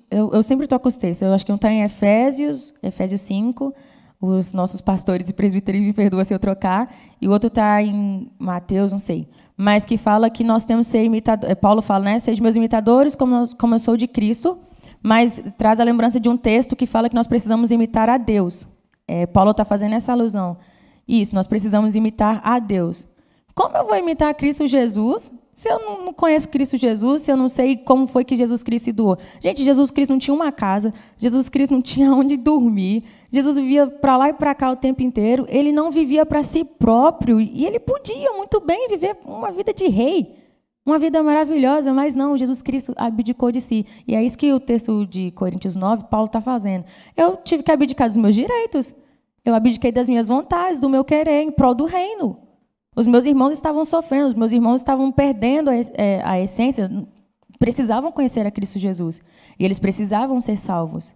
eu sempre toco os textos. Eu acho que um está em Efésios 5. Os nossos pastores e presbíteros me perdoam se eu trocar. E o outro está em Mateus, não sei. Mas que fala que nós temos que ser imitadores. Paulo fala, né? Sejam meus imitadores, como eu sou de Cristo. Mas traz a lembrança de um texto que fala que nós precisamos imitar a Deus. Paulo está fazendo essa alusão. Isso, nós precisamos imitar a Deus. Como eu vou imitar Cristo Jesus se eu não conheço Cristo Jesus, se eu não sei como foi que Jesus Cristo se doou? Gente, Jesus Cristo não tinha uma casa, Jesus Cristo não tinha onde dormir, Jesus vivia para lá e para cá o tempo inteiro, ele não vivia para si próprio, e ele podia muito bem viver uma vida de rei, uma vida maravilhosa, mas não, Jesus Cristo abdicou de si. E é isso que o texto de Coríntios 9, Paulo está fazendo. Eu tive que abdicar dos meus direitos, eu abdiquei das minhas vontades, do meu querer, em prol do reino. Os meus irmãos estavam sofrendo, os meus irmãos estavam perdendo a essência, precisavam conhecer a Cristo Jesus. E eles precisavam ser salvos.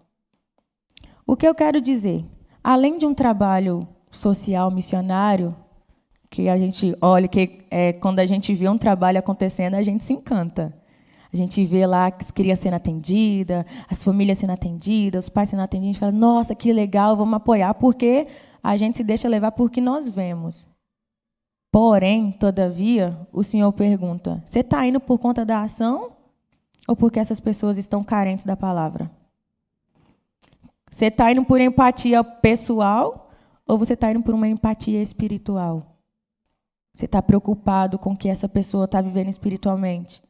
O que eu quero dizer? Além de um trabalho social missionário, que a gente olha, quando a gente vê um trabalho acontecendo, a gente se encanta. A gente vê lá as crianças sendo atendidas, as famílias sendo atendidas, os pais sendo atendidos, a gente fala, nossa, que legal, vamos apoiar, porque a gente se deixa levar por que nós vemos. Porém, todavia, o Senhor pergunta, você está indo por conta da ação ou porque essas pessoas estão carentes da palavra? Você está indo por empatia pessoal ou você está indo por uma empatia espiritual? Você está preocupado com o que essa pessoa está vivendo espiritualmente?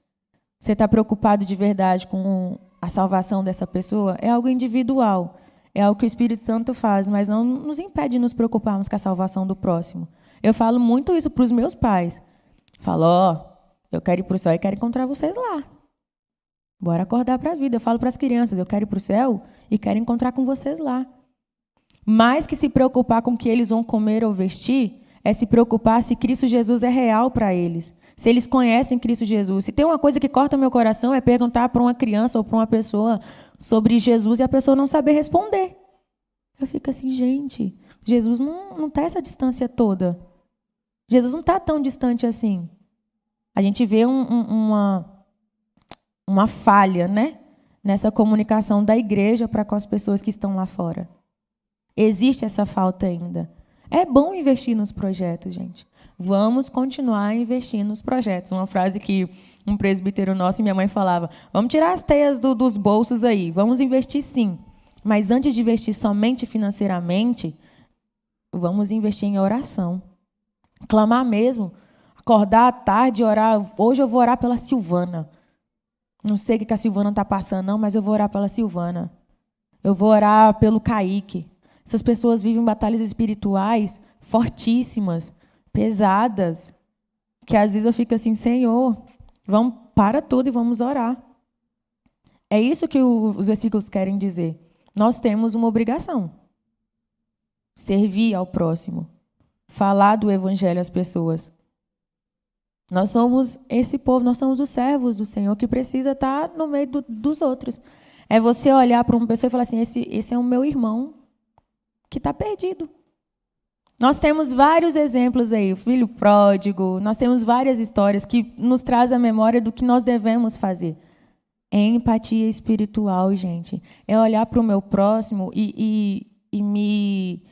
Você está preocupado de verdade com a salvação dessa pessoa? É algo individual, é algo que o Espírito Santo faz, mas não nos impede de nos preocuparmos com a salvação do próximo. Eu falo muito isso para os meus pais. Falo, eu quero ir para o céu e quero encontrar vocês lá. Bora acordar para a vida. Eu falo para as crianças, eu quero ir para o céu e quero encontrar com vocês lá. Mais que se preocupar com o que eles vão comer ou vestir, é se preocupar se Cristo Jesus é real para eles. Se eles conhecem Cristo Jesus. Se tem uma coisa que corta meu coração é perguntar para uma criança ou para uma pessoa sobre Jesus e a pessoa não saber responder. Eu fico assim, gente, Jesus não está essa distância toda. Jesus não está tão distante assim. A gente vê uma falha, né, nessa comunicação da igreja para com as pessoas que estão lá fora. Existe essa falta ainda. É bom investir nos projetos, gente. Vamos continuar investindo nos projetos. Uma frase que um presbítero nosso e minha mãe falava, vamos tirar as teias dos bolsos aí, vamos investir sim. Mas antes de investir somente financeiramente, vamos investir em oração. Clamar mesmo, acordar à tarde, orar. Hoje eu vou orar pela Silvana. Não sei o que a Silvana está passando, não, mas eu vou orar pela Silvana. Eu vou orar pelo Kaique. Essas pessoas vivem batalhas espirituais fortíssimas, pesadas, que às vezes eu fico assim, Senhor, vamos, para tudo e vamos orar. É isso que os versículos querem dizer. Nós temos uma obrigação. Servir ao próximo. Falar do evangelho às pessoas. Nós somos esse povo, nós somos os servos do Senhor que precisa estar no meio dos outros. É você olhar para uma pessoa e falar assim, esse é o meu irmão que está perdido. Nós temos vários exemplos aí, o filho pródigo, nós temos várias histórias que nos trazem a memória do que nós devemos fazer. É empatia espiritual, gente. É olhar para o meu próximo e me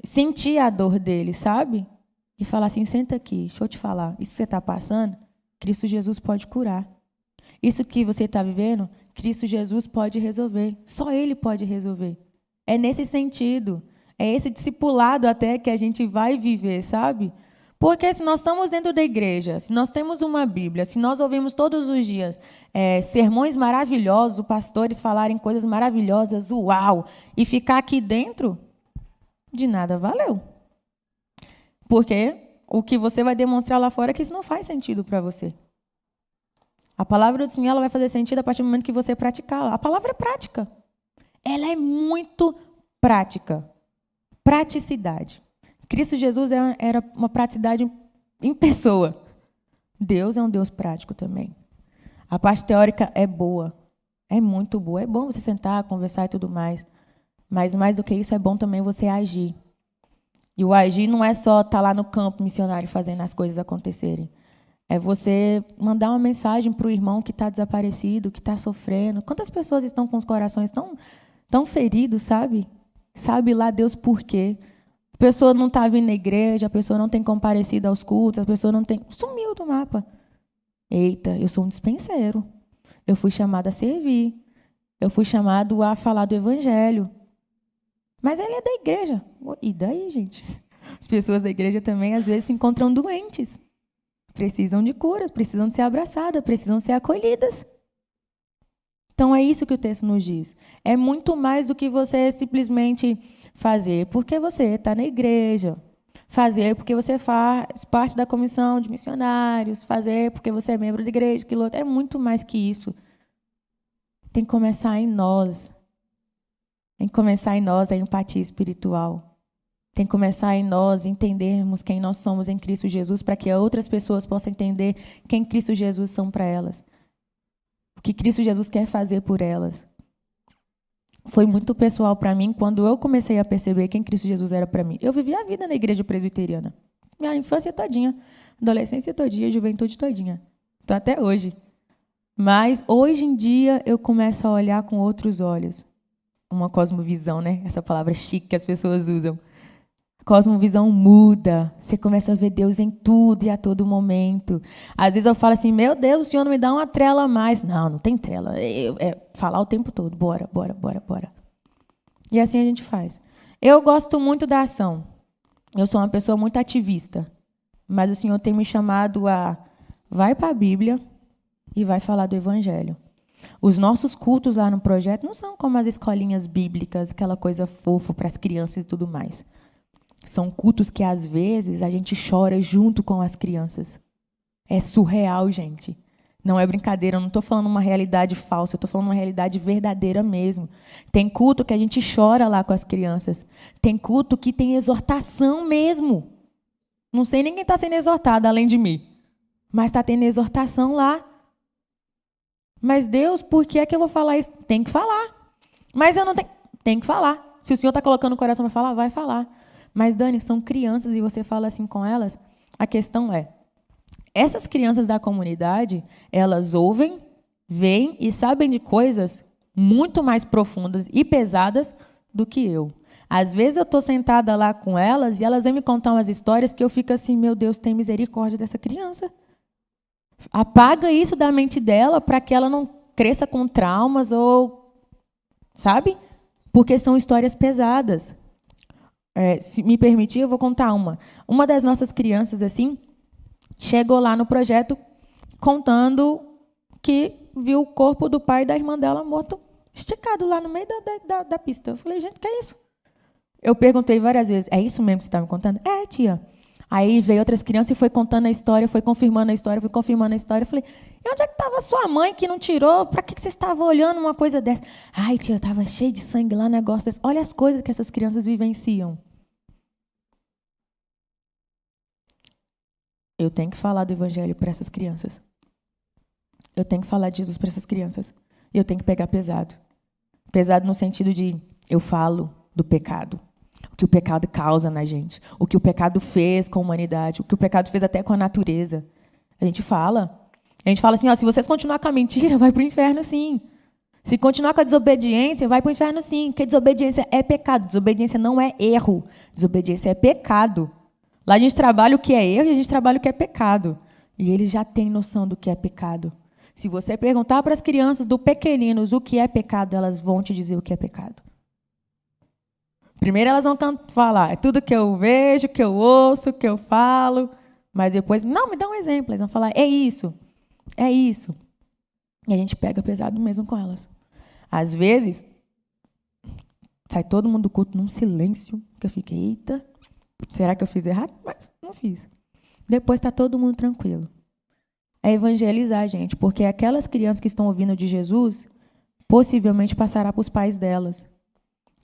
sentir a dor dele, sabe? E falar assim, senta aqui, deixa eu te falar. Isso que você está passando, Cristo Jesus pode curar. Isso que você está vivendo, Cristo Jesus pode resolver. Só Ele pode resolver. É nesse sentido. É esse discipulado até que a gente vai viver, sabe? Porque se nós estamos dentro da igreja, se nós temos uma Bíblia, se nós ouvimos todos os dias sermões maravilhosos, pastores falarem coisas maravilhosas, uau, e ficar aqui dentro, de nada valeu. Porque o que você vai demonstrar lá fora é que isso não faz sentido para você. A palavra do Senhor ela vai fazer sentido a partir do momento que você praticar. A palavra é prática. Ela é muito prática. Praticidade. Cristo Jesus era uma praticidade em pessoa. Deus é um Deus prático também. A parte teórica é boa. É muito boa. É bom você sentar, conversar e tudo mais. Mas mais do que isso, é bom também você agir. E o agir não é só estar lá no campo missionário fazendo as coisas acontecerem. É você mandar uma mensagem para o irmão que está desaparecido, que está sofrendo. Quantas pessoas estão com os corações tão feridos, sabe? Sabe lá Deus por quê? A pessoa não está vindo na igreja, a pessoa não tem comparecido aos cultos, a pessoa não tem... Sumiu do mapa. Eita, eu sou um dispenseiro. Eu fui chamado a servir. Eu fui chamado a falar do evangelho. Mas ele é da igreja. E daí, gente? As pessoas da igreja também, às vezes, se encontram doentes. precisam de curas, precisam de ser abraçadas, precisam ser acolhidas. Então é isso que o texto nos diz. É muito mais do que você simplesmente fazer porque você está na igreja, fazer porque você faz parte da comissão de missionários, fazer porque você é membro da igreja, aquilo outro. É muito mais que isso. Tem que começar em nós. Tem que começar em nós a empatia espiritual. Tem que começar em nós entendermos quem nós somos em Cristo Jesus, para que outras pessoas possam entender quem Cristo Jesus são para elas. O que Cristo Jesus quer fazer por elas. Foi muito pessoal para mim quando eu comecei a perceber quem Cristo Jesus era para mim. Eu vivi a vida na igreja presbiteriana. Minha infância todinha, adolescência todinha, juventude todinha. Então, até hoje. Mas, hoje em dia, eu começo a olhar com outros olhos. Uma cosmovisão, né? Essa palavra chique que as pessoas usam. Cosmovisão muda. Você começa a ver Deus em tudo e a todo momento. Às vezes eu falo assim, meu Deus, o Senhor não me dá uma trela a mais. Não, não tem trela. É falar o tempo todo. Bora, bora, bora, bora. E assim a gente faz. Eu gosto muito da ação. Eu sou uma pessoa muito ativista. Mas o Senhor tem me chamado a... Vai para a Bíblia e vai falar do Evangelho. Os nossos cultos lá no projeto não são como as escolinhas bíblicas, aquela coisa fofa para as crianças e tudo mais. São cultos que, às vezes, a gente chora junto com as crianças. É surreal, gente. Não é brincadeira, eu não estou falando uma realidade falsa, eu estou falando uma realidade verdadeira mesmo. Tem culto que a gente chora lá com as crianças. Tem culto que tem exortação mesmo. Não sei nem quem está sendo exortado, além de mim. Mas está tendo exortação lá. Mas Deus, por que é que eu vou falar isso? Tem que falar. Mas eu não tenho... Tem que falar. Se o Senhor está colocando o coração para falar, vai falar. Mas, Dani, são crianças e você fala assim com elas. A questão é, essas crianças da comunidade, elas ouvem, veem e sabem de coisas muito mais profundas e pesadas do que eu. Às vezes eu estou sentada lá com elas e elas vêm me contar umas histórias que eu fico assim, meu Deus, tem misericórdia dessa criança. Apaga isso da mente dela para que ela não cresça com traumas ou, sabe? Porque são histórias pesadas. Se me permitir, eu vou contar uma. Uma das nossas crianças, assim, chegou lá no projeto contando que viu o corpo do pai e da irmã dela morto, esticado lá no meio da pista. Eu falei, gente, o que é isso? Eu perguntei várias vezes, é isso mesmo que você está me contando? É, tia. Aí veio outras crianças e foi contando a história, foi confirmando a história, foi confirmando a história. Eu falei, e onde é que estava sua mãe que não tirou? Para que você estava olhando uma coisa dessa? Ai, tia, eu estava cheio de sangue lá, negócio desse. Olha as coisas que essas crianças vivenciam. Eu tenho que falar do Evangelho para essas crianças. Eu tenho que falar de Jesus para essas crianças. E eu tenho que pegar pesado. Pesado no sentido de, eu falo do pecado. O que o pecado causa na gente. O que o pecado fez com a humanidade. O que o pecado fez até com a natureza. A gente fala. A gente fala assim, ó, se vocês continuar com a mentira, vai para o inferno sim. Se continuar com a desobediência, vai para o inferno sim. Porque desobediência é pecado. Desobediência não é erro. Desobediência é pecado. Lá a gente trabalha o que é erro e a gente trabalha o que é pecado. E eles já têm noção do que é pecado. Se você perguntar para as crianças do pequeninos o que é pecado, elas vão te dizer o que é pecado. Primeiro elas vão falar, é tudo que eu vejo, que eu ouço, que eu falo. Mas depois, não, me dá um exemplo. Eles vão falar, é isso, é isso. E a gente pega pesado mesmo com elas. Às vezes, sai todo mundo do culto num silêncio, que eu fiquei, eita, será que eu fiz errado? Mas não fiz. Depois está todo mundo tranquilo. É evangelizar, gente, porque aquelas crianças que estão ouvindo de Jesus, possivelmente passará para os pais delas.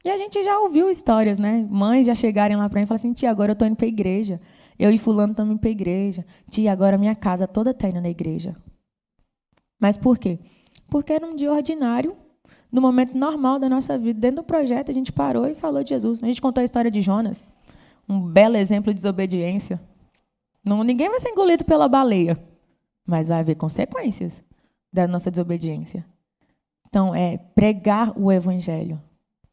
E a gente já ouviu histórias, né? Mães já chegarem lá para mim e falar assim, tia, agora eu estou indo para a igreja. Eu e fulano estamos indo para a igreja. Tia, agora minha casa toda está indo na igreja. Mas por quê? Porque era um dia ordinário, no momento normal da nossa vida. Dentro do projeto, a gente parou e falou de Jesus. A gente contou a história de Jonas. Um belo exemplo de desobediência. Ninguém vai ser engolido pela baleia, mas vai haver consequências da nossa desobediência. Então, é pregar o Evangelho.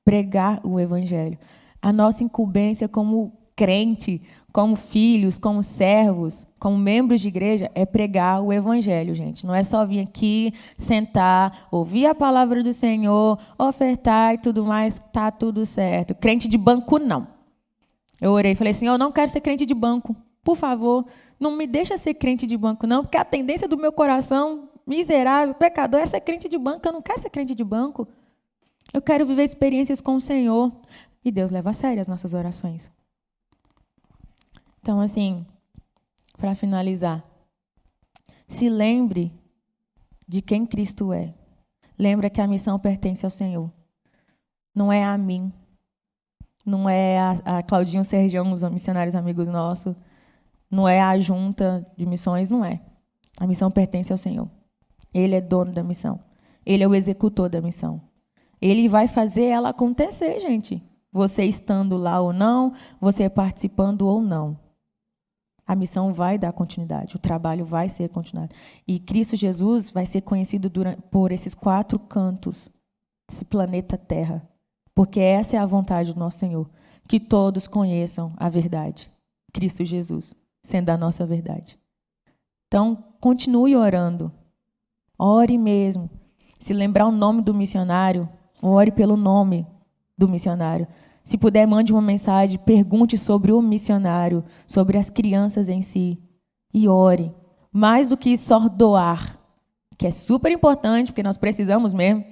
Pregar o Evangelho. A nossa incumbência como crente, como filhos, como servos, como membros de igreja, é pregar o Evangelho, gente. Não é só vir aqui, sentar, ouvir a palavra do Senhor, ofertar e tudo mais, tá tudo certo. Crente de banco, não. Eu orei e falei assim, eu não quero ser crente de banco. Por favor, não me deixa ser crente de banco, não, porque a tendência do meu coração, miserável, pecador, é ser crente de banco. Eu não quero ser crente de banco. Eu quero viver experiências com o Senhor. E Deus leva a sério as nossas orações. Então, assim, para finalizar, se lembre de quem Cristo é. Lembra que a missão pertence ao Senhor. Não é a mim. Não é a Claudinho Sergião, os missionários amigos nossos. Não é a junta de missões, não é. A missão pertence ao Senhor. Ele é dono da missão. Ele é o executor da missão. Ele vai fazer ela acontecer, gente. Você estando lá ou não, você participando ou não. A missão vai dar continuidade, o trabalho vai ser continuado. E Cristo Jesus vai ser conhecido por esses 4 cantos, esse planeta Terra. Porque essa é a vontade do nosso Senhor. Que todos conheçam a verdade. Cristo Jesus, sendo a nossa verdade. Então, continue orando. Ore mesmo. Se lembrar o nome do missionário, ore pelo nome do missionário. Se puder, mande uma mensagem, pergunte sobre o missionário, sobre as crianças em si. E ore. Mais do que só doar, que é super importante, porque nós precisamos mesmo.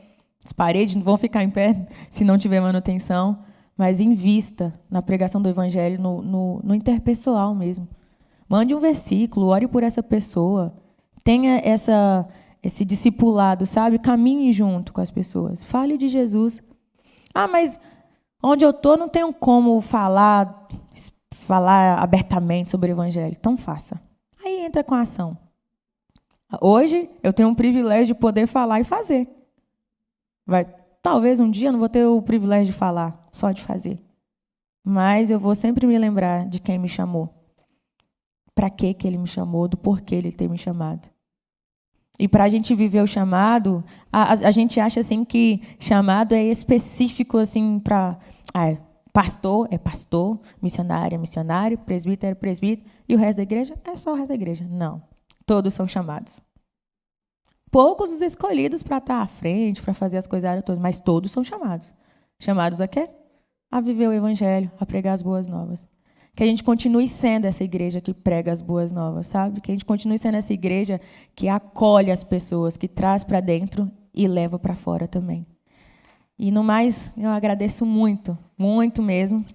As paredes não vão ficar em pé se não tiver manutenção. Mas invista na pregação do Evangelho, no interpessoal mesmo. Mande um versículo, ore por essa pessoa. Tenha esse discipulado, sabe? Caminhe junto com as pessoas. Fale de Jesus. Ah, mas onde eu estou não tenho como falar abertamente sobre o Evangelho. Então faça. Aí entra com a ação. Hoje eu tenho um privilégio de poder falar e fazer. Talvez um dia eu não vou ter o privilégio de falar, só de fazer. Mas eu vou sempre me lembrar de quem me chamou. Para que ele me chamou, do porquê ele ter me chamado. E para a gente viver o chamado, a gente acha assim que chamado é específico assim para pastor é pastor, missionário é missionário, presbítero é presbítero, e o resto da igreja é só o resto da igreja. Não, todos são chamados. Poucos os escolhidos para estar à frente, para fazer as coisas todas, mas todos são chamados. Chamados a quê? A viver o evangelho, a pregar as boas novas. Que a gente continue sendo essa igreja que prega as boas novas, sabe? Que a gente continue sendo essa igreja que acolhe as pessoas, que traz para dentro e leva para fora também. E no mais, eu agradeço muito, muito mesmo,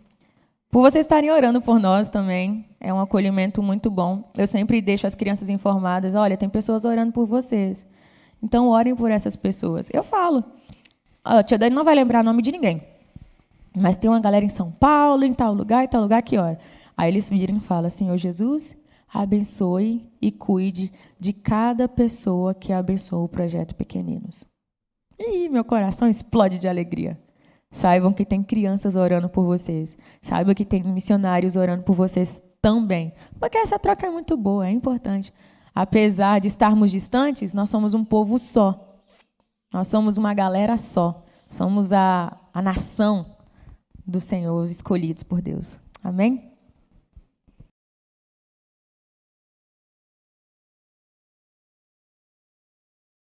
por vocês estarem orando por nós também. É um acolhimento muito bom. Eu sempre deixo as crianças informadas, olha, tem pessoas orando por vocês. Então, orem por essas pessoas. Eu falo, a tia Dani não vai lembrar o nome de ninguém. Mas tem uma galera em São Paulo, em tal lugar que ora. Aí eles viram e falam, Senhor Jesus, abençoe e cuide de cada pessoa que abençoa o Projeto Pequeninos. E meu coração explode de alegria. Saibam que tem crianças orando por vocês. Saibam que tem missionários orando por vocês também. Porque essa troca é muito boa, é importante. Apesar de estarmos distantes, nós somos um povo só. Nós somos uma galera só. Somos a nação do Senhor, os escolhidos por Deus. Amém?